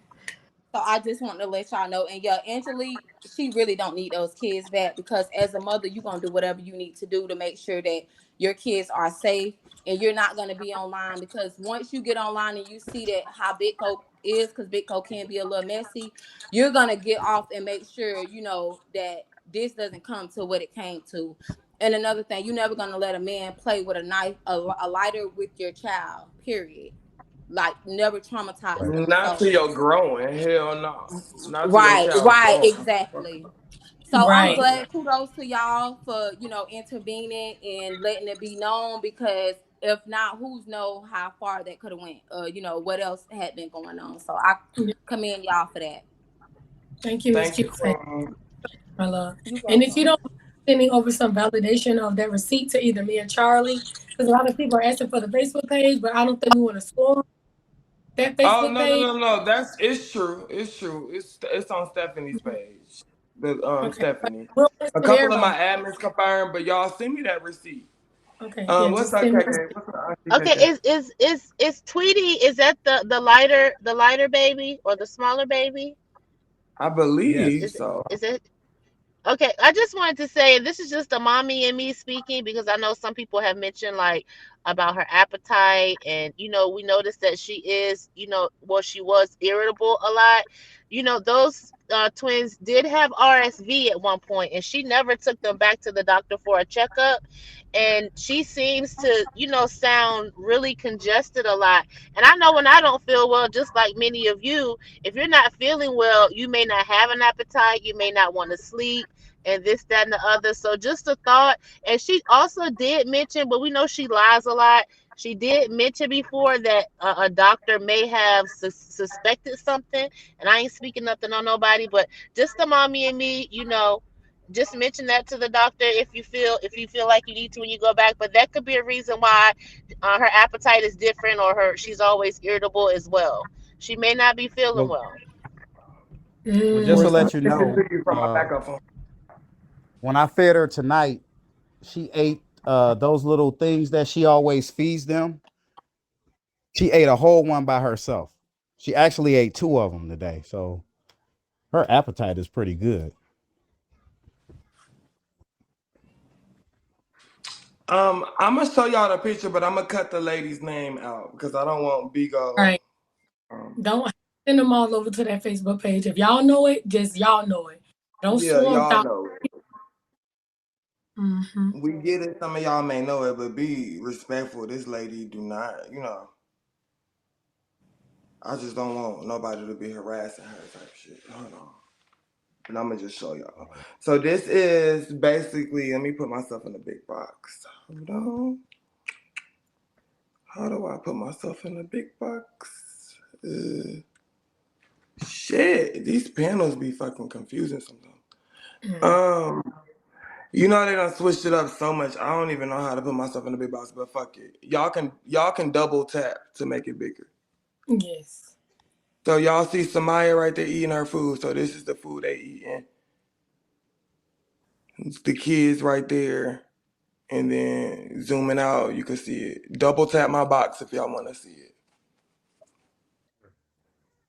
So I just want to let y'all know. And yeah, Angelique, she really don't need those kids back because as a mother, you're gonna do whatever you need to do to make sure that your kids are safe and you're not gonna be online because once you get online and you see that how Bitco is, because Bitco can be a little messy, you're gonna get off and make sure you know that this doesn't come to what it came to. And another thing, you're never gonna let a man play with a knife, a lighter with your child. Period. Like never traumatize Right. them. Not So till you're growing. Hell no. Not till your right, child right, grown. exactly. So I'm Right. glad, kudos to y'all for intervening and letting it be known because if not, who's know how far that could have went? What else had been going on. So I Yeah. commend y'all for that. Thank you, Miss Thank you, Cute Face, Queen. my love. You And if you welcome. don't mind sending over some validation of that receipt to either me or Charlie, because a lot of people are asking for the Facebook page, but I don't think we want to storm that Oh Facebook no no page. no no. It's true. It's true. It's on Stephanie's page. The Okay. But Stephanie. we'll want A to send couple of my everybody. admins confirmed, but y'all send me that receipt. Okay. Yeah, What's just up, send me. KK? What's up, Auntie Okay, KK? is Tweety, is that the lighter baby or the smaller baby? I believe Yes. Is so. it Okay, I just wanted to say, and this is just a mommy and me speaking, because I know some people have mentioned like about her appetite, and we noticed that she is, well, she was irritable a lot. Those twins did have RSV at one point, and she never took them back to the doctor for a checkup. And she seems to, sound really congested a lot. And I know when I don't feel well, just like many of you, if you're not feeling well, you may not have an appetite, you may not want to sleep, and this, that, and the other. So just a thought. And she also did mention, but we know she lies a lot. She did mention before that a doctor may have suspected something, and I ain't speaking nothing on nobody, but just the mommy and me, just mention that to the doctor if you feel like you need to when you go back. But that could be a reason why her appetite is different, or she's always irritable as well. She may not be feeling Well, well. well, just to Royce, Mm. I'm let you listening know, to you from my backup phone. when I fed her tonight, she ate those little things that she always feeds them. She ate a whole one by herself. She actually ate two of them today, so her appetite is pretty good. I'm gonna show y'all the picture, but I'm gonna cut the lady's name out because I don't want Bigo. Right. Um, Don't send them all over to that Facebook page. If y'all know it, just y'all know it. Don't yeah, swarm y'all out. know it. Mm-hmm. We get it. Some of y'all may know it, but be respectful. This lady do not, you know. I just don't want nobody to be harassing her type shit. Hold on. And I'm gonna just show y'all. So this is basically. Let me put myself in the big box. Hold on. How do I put myself in the big box? Shit, these panels be fucking confusing sometimes. Mm. Um, you know they done switched it up so much. I don't even know how to put myself in the big box, but fuck it. Y'all can double tap to make it bigger. Yes. So y'all see Samaya right there eating her food. So this is the food they eating. It's the kids right there. And then zooming out, you can see it. Double tap my box if y'all want to see it.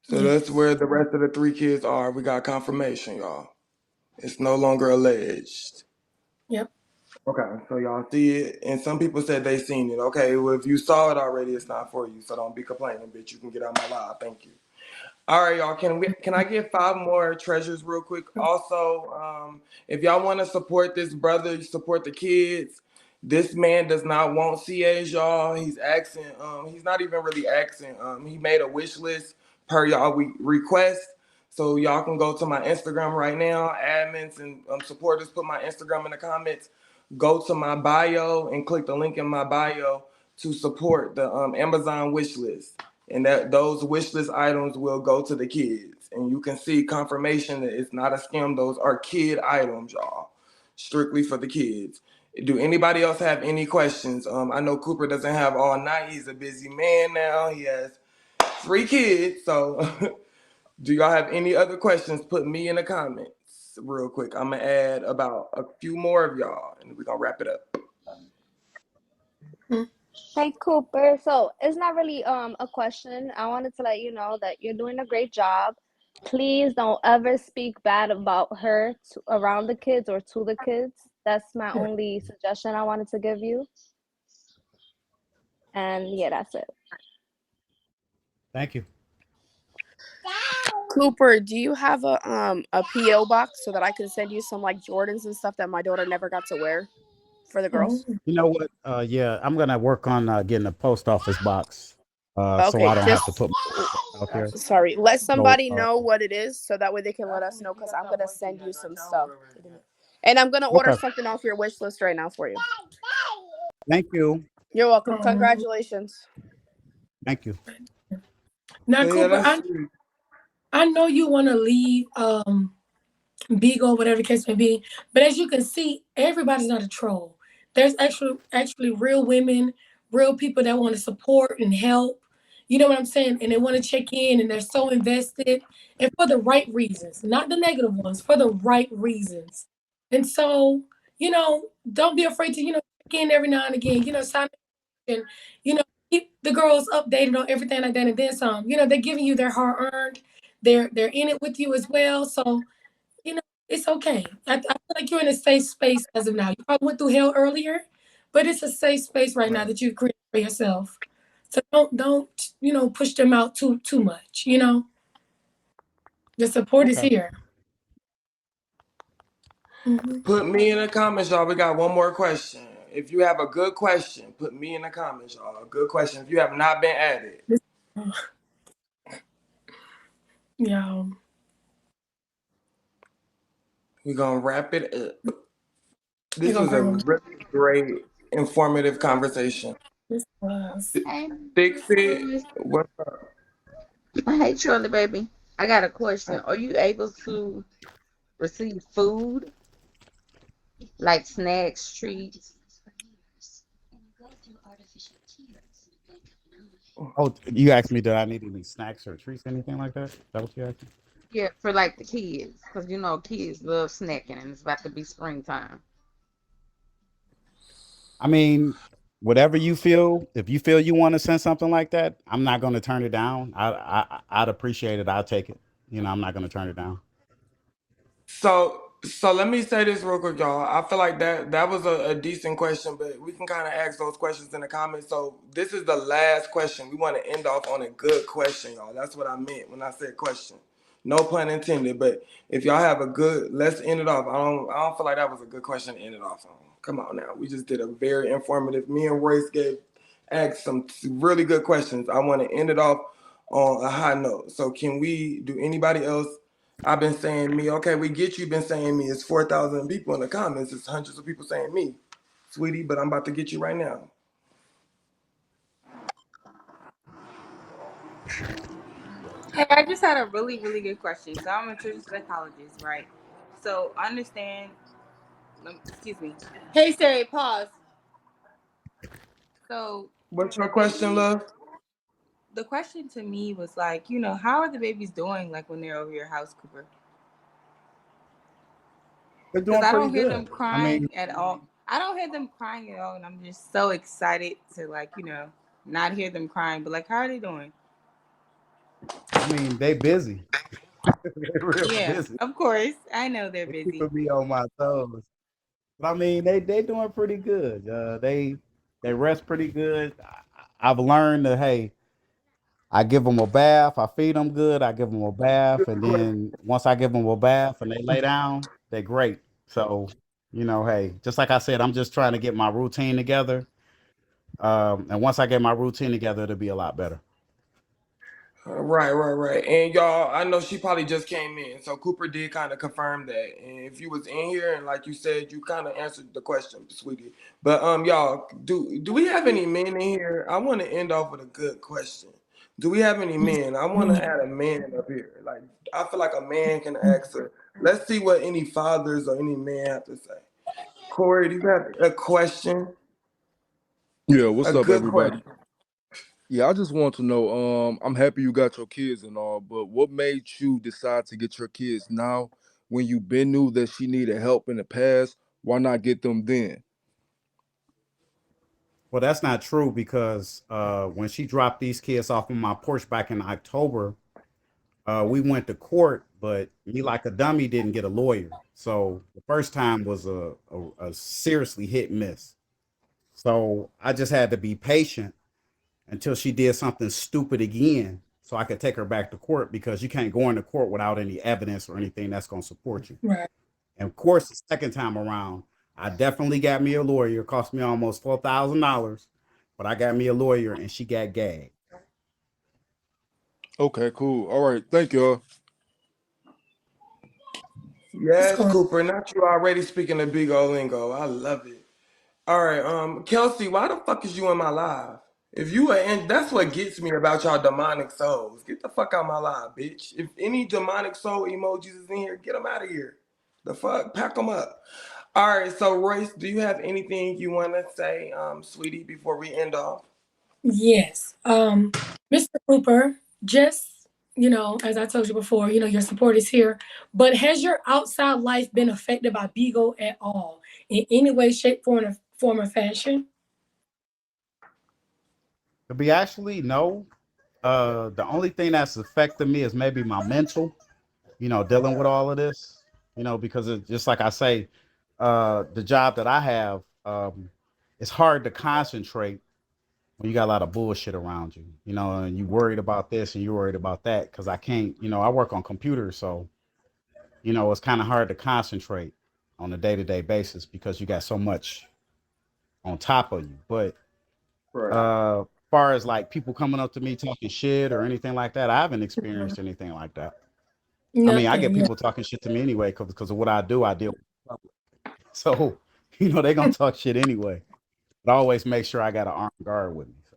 So that's Yes. where the rest of the three kids are. We got confirmation, y'all. It's no longer alleged. Yep. Okay, so y'all see it, and some people said they seen it. Okay, well if you saw it already, it's not for you. So don't be complaining, bitch. You can get out my live. Thank you. All right, y'all. Can I get five more treasures real quick? Also, if y'all want to support this brother, support the kids. This man does not want CAs, y'all. He's asking. He's not even really asking. He made a wish list per y'all request. So y'all can go to my Instagram right now, admins and supporters. Put my Instagram in the comments. Go to my bio and click the link in my bio to support the Amazon wish list, and that those wish list items will go to the kids. And you can see confirmation that it's not a scam. Those are kid items, y'all, strictly for the kids. Do anybody else have any questions? I know Cooper doesn't have all night. He's a busy man now. He has three kids. So, do y'all have any other questions? Put me in the comments real quick. I'm gonna add about a few more of y'all, and we're gonna wrap it up. Mm. Hey Cooper, so it's not really a question. I wanted to let you know that you're doing a great job. Please don't ever speak bad about her around the kids or to the kids. That's my Right. only suggestion I wanted to give you. And yeah, that's it. Thank you. Cooper, do you have a PO box so that I can send you some like Jordans and stuff that my daughter never got to wear for the Oh. girls? You know what? Yeah, I'm gonna work on getting a post office box, so Okay, I don't have just to put my out there. sorry. Let So, somebody know what it is so that way they can let us know because I'm gonna send you some stuff. And I'm gonna order okay. something off your wish list right now for you. Thank you. You're welcome. Oh. Congratulations. Thank you. Now, So yeah, Cooper, that's sweet. I know you want to leave Bigo, whatever the case may be. But as you can see, everybody's not a troll. There's actually real women, real people that want to support and help. You know what I'm saying? And they want to check in and they're so invested and for the right reasons, not the negative ones, for the right reasons. And so, don't be afraid to, check in every now and again, sign up and, you know, keep the girls updated on everything like that and then some. They're giving you their hard earned. They're in it with you as well. So you know, it's okay. I feel like you're in a safe space as of now. You probably went through hell earlier, but it's a safe space right now Right. that you've created for yourself. So don't push them out too much. The support is Okay. here. Hmm. Put me in the comments, y'all. We got one more question. If you have a good question, put me in the comments, y'all. A good question. If you have not been added, Yeah, we're gonna wrap it up. you're This gonna was a cry on really great, informative conversation. this was. Hey, Fix it. Boys. What's up? Hey, Shirley, baby. I got a question. Are you able to receive food like snacks, treats? Oh, you asked me, did I need any snacks or treats, anything like that? Is that what you asked me? Yeah, for like the kids, because kids love snacking and it's about to be springtime. I mean, whatever you feel, if you feel you want to send something like that, I'm not going to turn it down. I'd appreciate it. I'll take it. I'm not going to turn it down. So let me say this real quick, y'all. I feel like that was a decent question, but we can kind of ask those questions in the comments. So this is the last question. We want to end off on a good question, y'all. That's what I meant when I said question. No pun intended. But if y'all have a good, let's end it off. I don't feel like that was a good question to end it off on. Come on now. We just did a very informative. Me and Royce gave asked some really good questions. I want to end it off on a high note. So can we do anybody else? I've been saying me. Okay, we get you been saying me. It's 4,000 people in the comments. It's hundreds of people saying me, sweetie, but I'm about to get you right now. Hey, I just had a really, really good question. So I'm a children's psychologist, right? So understand. Excuse me. Hey Siri, pause. So What's the your question, baby, love? the question to me was like, how are the babies doing like when they're over your house, Cooper? They're Because doing I pretty don't hear good. them I mean, crying at all. I don't hear them crying at all, and I'm just so excited to like, not hear them crying. But like, how are they doing? they busy. They're real Yeah, busy. of course. I know they're They busy. keeping me on my toes. But they doing pretty good. They rest pretty good. I've learned that, hey, I give them a bath, I feed them good, I give them a bath, and then once I give them a bath and they lay down, they're great. So, hey, just like I said, I'm just trying to get my routine together. And once I get my routine together, it'll be a lot better. Right. And y'all, I know she probably just came in, so Cooper did kind of confirm that. And if you was in here and like you said, you kind of answered the question, sweetie. But y'all, do we have any men in here? I want to end off with a good question. Do we have any men? I want to add a man up here. Like I feel like a man can ask her. Let's see what any fathers or any men have to say. Corey, do you have a question? Yeah, A what's up, good everybody? question. Yeah, I just want to know. I'm happy you got your kids and all, but what made you decide to get your kids now when you been knew that she needed help in the past? Why not get them then? Well, that's not true because when she dropped these kids off on my porch back in October, we went to court, but me like a dummy didn't get a lawyer. So the first time was a seriously hit and miss. So I just had to be patient until she did something stupid again so I could take her back to court because you can't go into court without any evidence or anything that's going to support you. Right. And of course, the second time around, I definitely got me a lawyer. It cost me almost $4,000, but I got me a lawyer and she got gagged. Okay, cool. All right, thank y'all. That's Yes, cool. Cooper. Not you already speaking the Bigo lingo. I love it. All right, Kelsey, why the fuck is you in my live? If you are in, that's what gets me about y'all demonic souls. Get the fuck out my live, bitch. If any demonic soul emojis is in here, get them out of here. The fuck, pack them up. All right, so Royce, do you have anything you want to say, sweetie, before we end off? Yes. Mr. Cooper, just, as I told you before, your support is here. But has your outside life been affected by Bigo at all in any way, shape, form or fashion? To be actually, no. The only thing that's affecting me is maybe my mental, dealing with all of this, because it's just like I say, the job that I have, it's hard to concentrate when you got a lot of bullshit around you, and you worried about this and you're worried about that. Cause I can't, I work on computers. So, it's kind of hard to concentrate on a day to day basis because you got so much on top of you. But Right. far as like people coming up to me talking shit or anything like that, I haven't experienced anything like that. I mean, I get Nothing. Yeah. people talking shit to me anyway because of what I do. I deal with the public. So, they're going to talk shit anyway. But I always make sure I got an armed guard with me. So.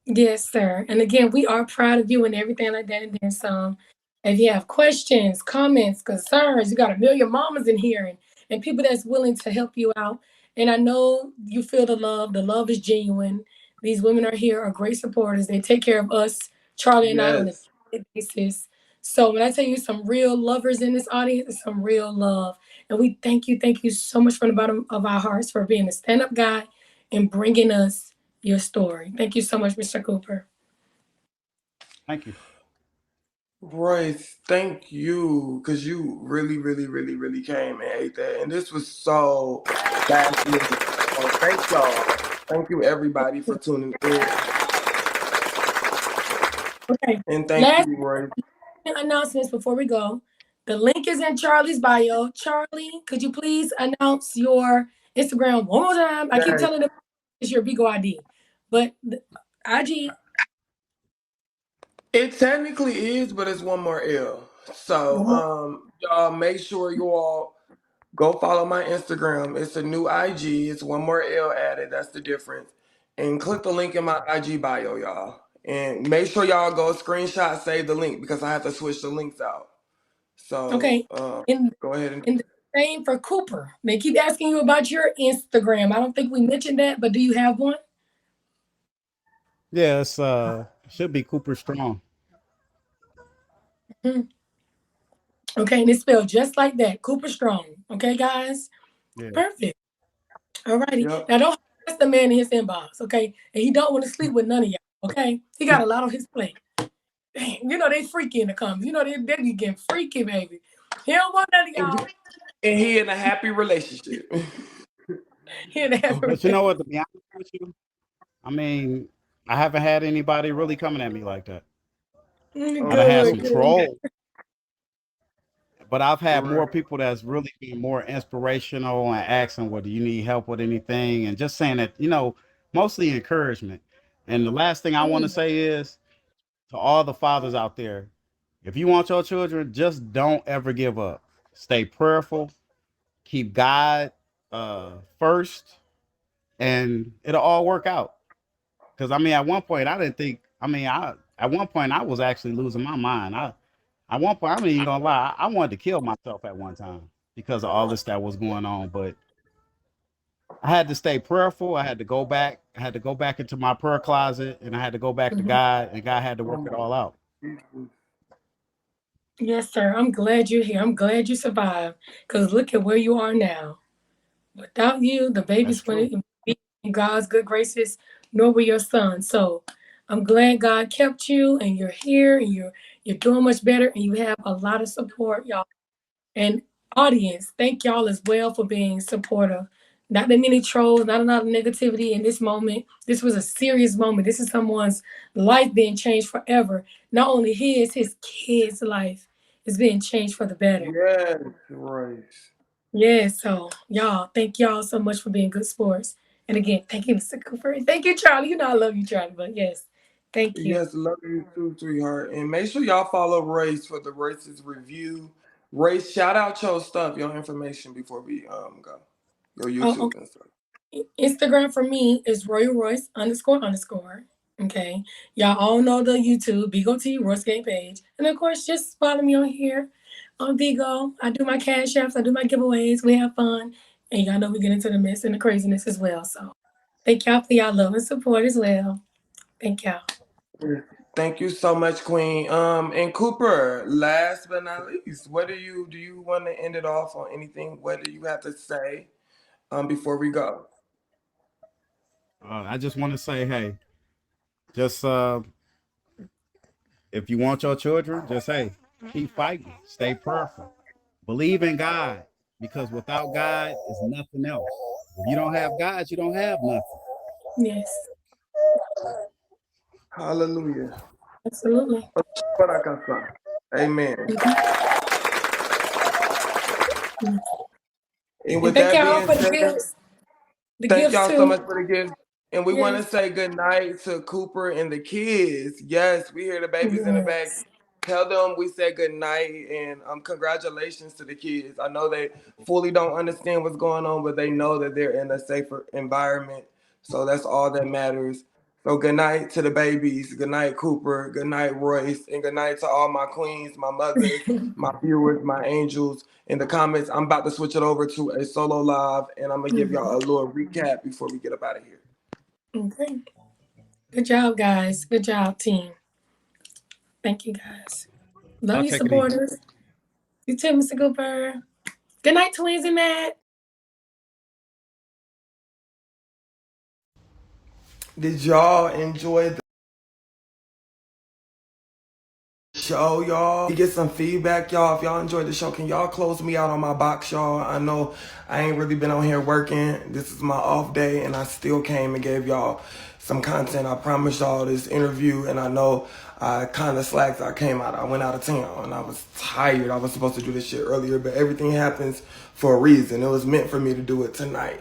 Yes, sir. And again, we are proud of you and everything like that. And then some. If you have questions, comments, concerns, you got a million mamas in here and people that's willing to help you out. And I know you feel the love. The love is genuine. These women are here, are great supporters. They take care of us, Charlie and I, on a Yes. daily basis. So when I tell you some real lovers in this audience, it's some real love. And we thank you so much from the bottom of our hearts for being a stand-up guy and bringing us your story. Thank you so much, Mr. Cooper. Thank you. Royce, thank you, because you really, really, really, really came and ate that. And this was so last minute. So thank y'all. Thank you, everybody, for tuning in. Okay. And thank Last you, Royce. announcements before we go. The link is in Charlie's bio. Charlie, could you please announce your Instagram one more time? I keep Yes, telling them it's your Bigo ID, but the IG. it technically is, but it's one more L. So, One more. y'all make sure you all go follow my Instagram. It's a new IG. It's one more L added. That's the difference. And click the link in my IG bio, y'all. And make sure y'all go screenshot, save the link because I have to switch the links out. So, Okay. And go ahead and. and the same for Cooper. They keep asking you about your Instagram. I don't think we mentioned that, but do you have one? Yeah, it's should be Cooper Strong. Hmm. Okay, and it's spelled just like that, Cooper Strong. Okay, guys. Yeah. Perfect. All righty. Yep. Now don't ask the man in his inbox, okay? And he don't want to sleep with none of y'all, okay? He got a lot on his plate. Dang, you know they freaky in the comments. You know they be getting freaky, baby. He don't want none of And, y'all. and he in a happy relationship. He in But you know what? To be honest with you, I mean, I haven't had anybody really coming at me like that. I done had Okay, Good, some good. cool. trolls, but I've had more Right. people that's really been more inspirational and asking, "Well, do you need help with anything?" And just saying that, mostly encouragement. And the last thing I want to Mm, say is to all the fathers out there, if you want your children, just don't ever give up. Stay prayerful, keep God first, and it'll all work out. Because I mean, at one point, I didn't think. I mean, I at one point I was actually losing my mind. At one point, I'm not even gonna lie, I wanted to kill myself at one time because of all this that was going on. But I had to stay prayerful. I had to go back. I had to go back into my prayer closet, and I had to go back to mhm. God, and God had to work Come it on. all out. Yes, sir. I'm glad you're here. I'm glad you survived. Because look at where you are now. Without you, the That's babies true. wouldn't be in God's good graces, nor were your son. So I'm glad God kept you and you're here and you're doing much better and you have a lot of support, y'all. And audience, thank y'all as well for being supportive. Not that many trolls, not a lot of negativity in this moment. This was a serious moment. This is someone's life being changed forever. Not only his kid's life is being changed for the better. Yes, Royce. Yeah, so y'all, thank y'all so much for being good sports. And again, thank you, Mr. Cooper. And thank you, Charlie. You know I love you, Charlie, but yes, thank you. Yes, love you too, sweetheart. And make sure y'all follow Royce for the Royce's review. Royce, shout out your stuff, your information before we go. Your Oh, YouTube and stuff. Instagram for me is Royal Royce underscore underscore. Okay. Y'all all know the YouTube, Bigo T Royce Game page. And of course, just follow me on here on Bigo. I do my cash apps, I do my giveaways, we have fun. And y'all know we get into the mess and the craziness as well. So thank y'all for y'all love and support as well. Thank y'all. Thank you so much, Queen. And Cooper, last but not least, what do you want to end it off on anything? What do you have to say before we go? I just want to say, hey, just if you want your children, just hey, keep fighting, stay prayerful, believe in God, because without God is nothing else. If you don't have God, you don't have nothing. Yes, Hallelujah. absolutely. Amen. Mhm. And And with thank that y'all being for the said, gifts. The thank gifts y'all so too. much for the gift. And we want to Yes. say good night to Cooper and the kids. Yes, we hear the babies in the back. Yes. Tell them we said good night and congratulations to the kids. I know they fully don't understand what's going on, but they know that they're in a safer environment. So that's all that matters. So good night to the babies. Good night, Cooper. Good night, Royce. And good night to all my queens, my mothers, my viewers, my angels. In the comments, I'm about to switch it over to a solo live, and I'm gonna give y'all a little recap before we get up out of here. Okay. Good job, guys. Good job, team. Thank you, guys. Love Y'all you, take it easy. supporters. You too, Mr. Cooper. Good night, twins and Matt. Did y'all enjoy the show, y'all? We get some feedback, y'all. If y'all enjoyed the show, can y'all close me out on my box, y'all? I know I ain't really been on here working. This is my off day, and I still came and gave y'all some content. I promised y'all this interview, and I know I kind of slacked. I went out of town, and I was tired. I was supposed to do this shit earlier, but everything happens for a reason. It was meant for me to do it tonight.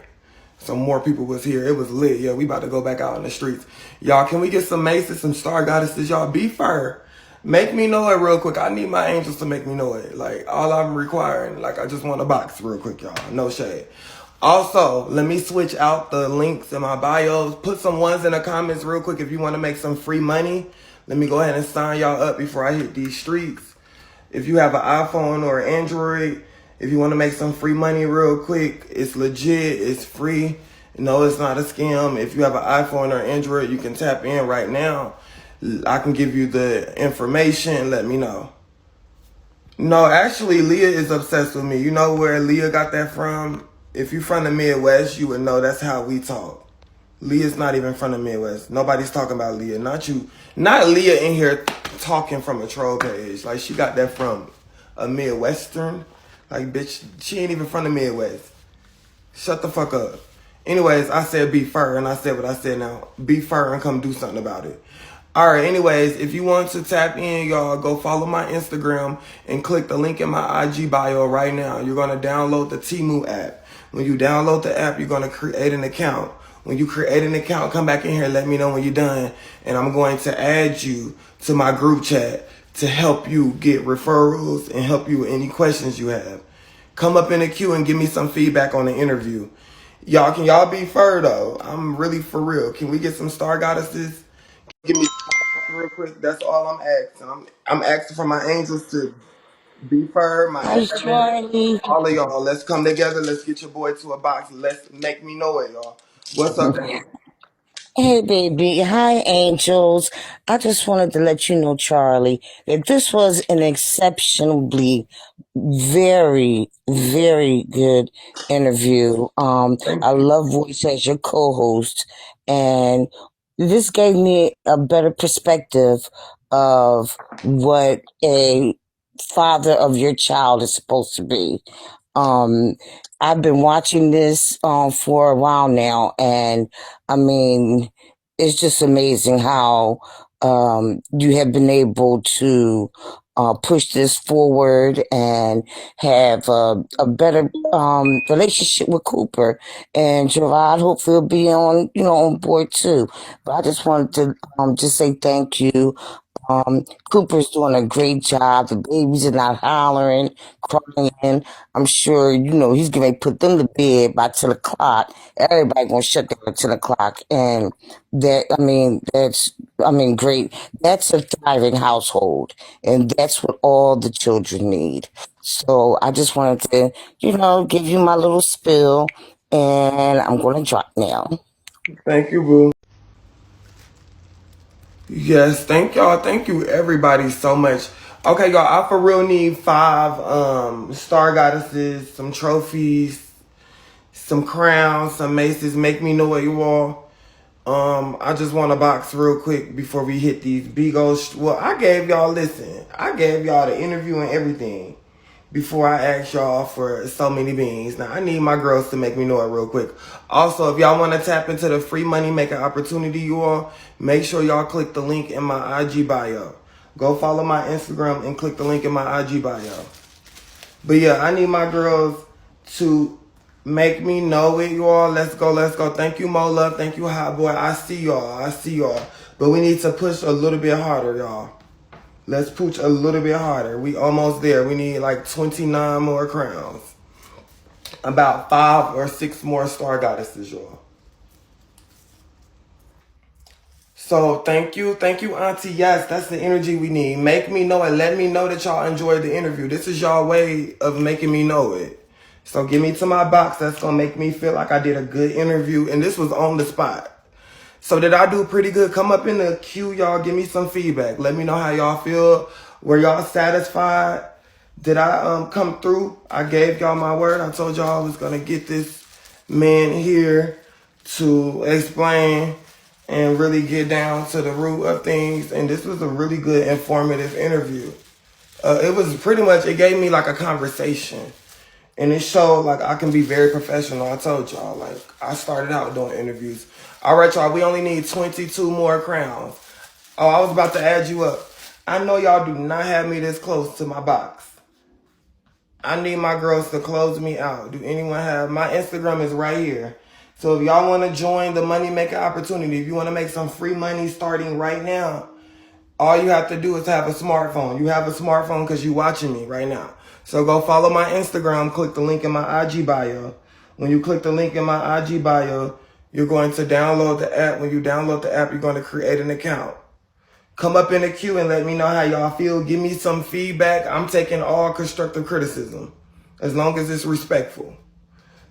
So more people was here. It was lit. Yeah, we about to go back out in the streets. Y'all, can we get some maces, some star goddesses? Y'all, be fair. Make me know it real quick. I need my angels to make me know it. Like, all I'm requiring, like, I just want a box real quick, y'all. No shade. Also, let me switch out the links in my bios. Put some ones in the comments real quick if you want to make some free money. Let me go ahead and sign y'all up before I hit these streets. If you have an iPhone or Android, if you want to make some free money real quick, it's legit, it's free. No, it's not a scam. If you have an iPhone or Android, you can tap in right now. I can give you the information. Let me know. No, actually, Leah is obsessed with me. You know where Leah got that from? If you from the Midwest, you would know that's how we talk. Leah's not even from the Midwest. Nobody's talking about Leah. Not you. Not Leah in here talking from a troll page. Like, she got that from a Midwestern. Like, bitch, she ain't even from the Midwest. Shut the fuck up. Anyways, I said be fair, and I said what I said now. Be fair and come do something about it. Alright, anyways, if you want to tap in, y'all, go follow my Instagram and click the link in my IG bio right now. You're going to download the Temu app. When you download the app, you're going to create an account. When you create an account, come back in here, let me know when you're done, and I'm going to add you to my group chat to help you get referrals and help you with any questions you have. Come up in the queue and give me some feedback on the interview. Y'all, can y'all be fair though? I'm really for real. Can we get some star goddesses? Give me real quick. That's all I'm asking. I'm asking for my angels to be fair, my Hi, heaven, Charlie. all of y'all. Let's come together. Let's get your boy to a box. Let's make me know it, y'all. What's up, man? Hey, baby. Hi, angels. I just wanted to let you know, Charlie, that this was an exceptionally very, very good interview. Thank I you. love Voice as your co-host, and this gave me a better perspective of what a father of your child is supposed to be. Um, I've been watching this for a while now, and I mean, it's just amazing how you have been able to push this forward and have a better relationship with Cooper and Gerard. Hopefully, will be on board too. But I just wanted to just say thank you. Cooper's doing a great job. The babies are not hollering, crying. I'm sure, he's going to put them to bed by 10 o'clock. Everybody going to shut down at 10 o'clock. And great. That's a thriving household. And that's what all the children need. So I just wanted to, give you my little spill. And I'm going to drop now. Thank you, boo. Yes, thank y'all. Thank you, everybody, so much. Okay, y'all, I for real need 5 star goddesses, some trophies, some crowns, some maces. Make me know what you all. I just want to box real quick before we hit these Bigos. Well, I gave y'all the interview and everything before I ask y'all for so many beans. Now, I need my girls to make me know it real quick. Also, if y'all want to tap into the free money making opportunity, you all, make sure y'all click the link in my IG bio. Go follow my Instagram and click the link in my IG bio. But yeah, I need my girls to make me know it, you all. Let's go, let's go. Thank you, Mo Love. Thank you, Hot Boy. I see y'all. But we need to push a little bit harder, y'all. Let's push a little bit harder. We almost there. We need like 29 more crowns. About 5 or 6 more star goddesses, y'all. So thank you, Auntie. Yes, that's the energy we need. Make me know it. Let me know that y'all enjoyed the interview. This is y'all way of making me know it. So give me to my box. That's gonna make me feel like I did a good interview, and this was on the spot. So did I do pretty good? Come up in the queue, y'all. Give me some feedback. Let me know how y'all feel. Were y'all satisfied? Did I come through? I gave y'all my word. I told y'all I was gonna get this man here to explain and really get down to the root of things. And this was a really good informative interview. It was pretty much, it gave me like a conversation. And it showed like I can be very professional. I told y'all, like I started out doing interviews. All right, y'all, we only need 22 more crowns. Oh, I was about to add you up. I know y'all do not have me this close to my box. I need my girls to close me out. Do anyone have my Instagram is right here. So if y'all want to join the money making opportunity, if you want to make some free money starting right now, all you have to do is have a smartphone. You have a smartphone because you're watching me right now. So go follow my Instagram, click the link in my IG bio. When you click the link in my IG bio, you're going to download the app. When you download the app, you're going to create an account. Come up in the queue and let me know how y'all feel. Give me some feedback. I'm taking all constructive criticism as long as it's respectful.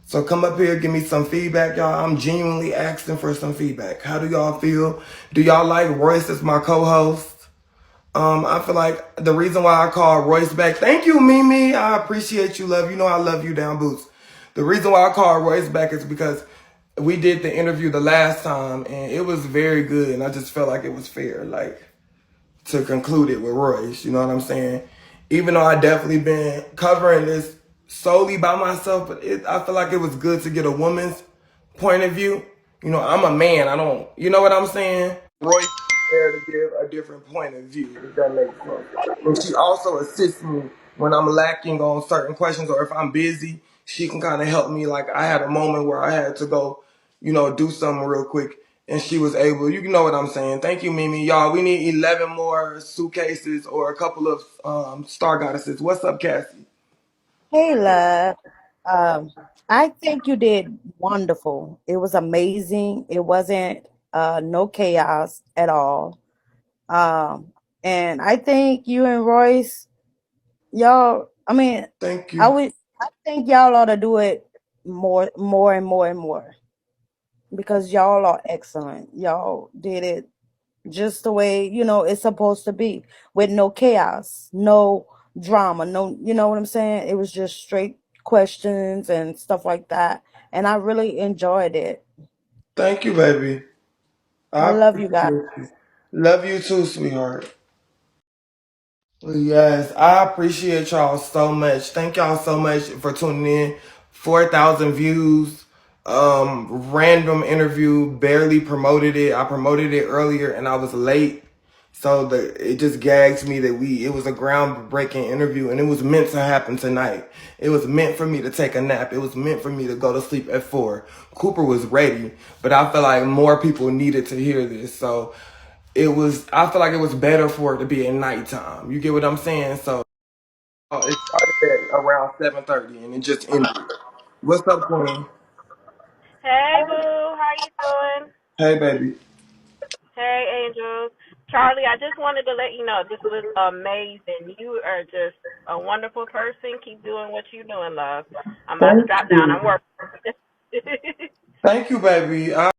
So come up here, give me some feedback, y'all. I'm genuinely asking for some feedback. How do y'all feel? Do y'all like Royce as my co-host? I feel like the reason why I call Royce back, thank you, Mimi. I appreciate you, love. You know I love you down boots. The reason why I call Royce back is because we did the interview the last time and it was very good and I just felt like it was fair. Like to conclude it with Royce. You know what I'm saying? Even though I definitely been covering this solely by myself, but I feel like it was good to get a woman's point of view. You know, I'm a man. I don't. You know what I'm saying? Royce is there to give a different point of view, if that makes sense. And she also assists me when I'm lacking on certain questions or if I'm busy. She can kind of help me. Like I had a moment where I had to go, do something real quick and she was able, you know what I'm saying. Thank you, Mimi. Y'all, we need 11 more suitcases or a couple of star goddesses. What's up, Cassie? Hey, love. Um, I think you did wonderful. It was amazing. It wasn't no chaos at all. Um, and I think you and Royce, y'all. I mean, Thank I you. would. I think y'all ought to do it more and more and more because y'all are excellent. Y'all did it just the way it's supposed to be, with no chaos, no drama, no, you know what I'm saying. It was just straight questions and stuff like that, and I really enjoyed it. Thank you, baby. I I love you appreciate guys. you. Love you too, sweetheart. Yes, I appreciate y'all so much. Thank y'all so much for tuning in. 4,000 views. Random interview, barely promoted it. I promoted it earlier and I was late. So it just gags me that it was a groundbreaking interview and it was meant to happen tonight. It was meant for me to take a nap. It was meant for me to go to sleep at 4. Cooper was ready, but I feel like more people needed to hear this. So I feel like it was better for it to be at nighttime. You get what I'm saying? So it started at around 7:30 and it just ended. What's up, Queen? Hey, boo. How you doing? Hey, baby. Hey, Angels. Charlie, I just wanted to let you know this was amazing. You are just a wonderful person. Keep doing what you're doing, love. I'm about to Thank drop down. I'm you. working. Thank you, baby. All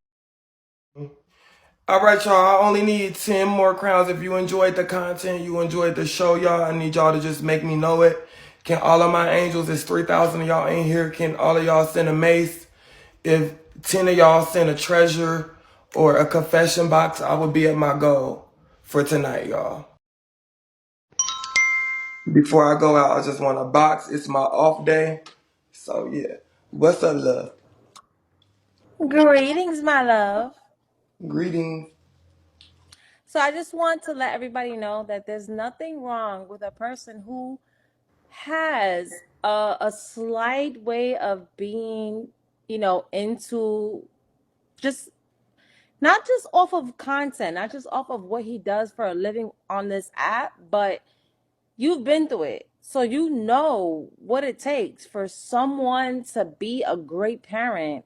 right, y'all. I only need 10 more crowns. If you enjoyed the content, you enjoyed the show, y'all, I need y'all to just make me know it. Can all of my angels, it's 3,000 of y'all in here, can all of y'all send a mace? If 10 of y'all send a treasure or a confession box, I would be at my goal for tonight, y'all. Before I go out, I just want a box. It's my off day. So, yeah. What's up, love? Greetings, my love. Greetings. So I just want to let everybody know that there's nothing wrong with a person who has a slight way of being, into just not just off of content, not just off of what he does for a living on this app, but you've been through it. So you know what it takes for someone to be a great parent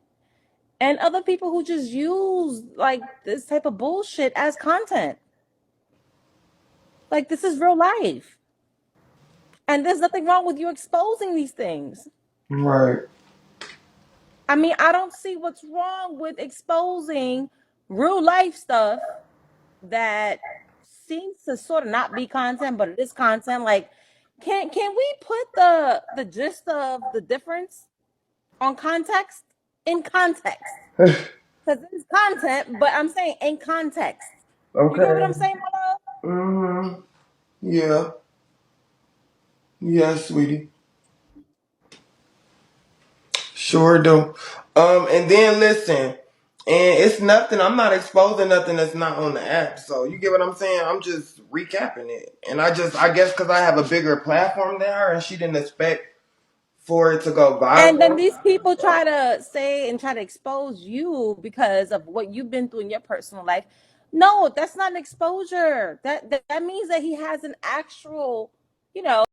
and other people who just use like this type of bullshit as content. Like this is real life. And there's nothing wrong with you exposing these things. Right. I mean, I don't see what's wrong with exposing real life stuff that seems to sort of not be content, but it is content. Like, can we put the gist of the difference on context in context? because it's content, but I'm saying in context. You get what Okay. I'm saying, my love? Mm-hmm. Yeah. Yeah, sweetie. Sure do. And then listen, and it's nothing. I'm not exposing nothing that's not on the app. So you get what I'm saying? I'm just recapping it, and I guess, because I have a bigger platform than her, and she didn't expect for it to go And then viral. these people try to say and try to expose you because of what you've been through in your personal life. No, that's not an exposure. That means that he has an actual, you know,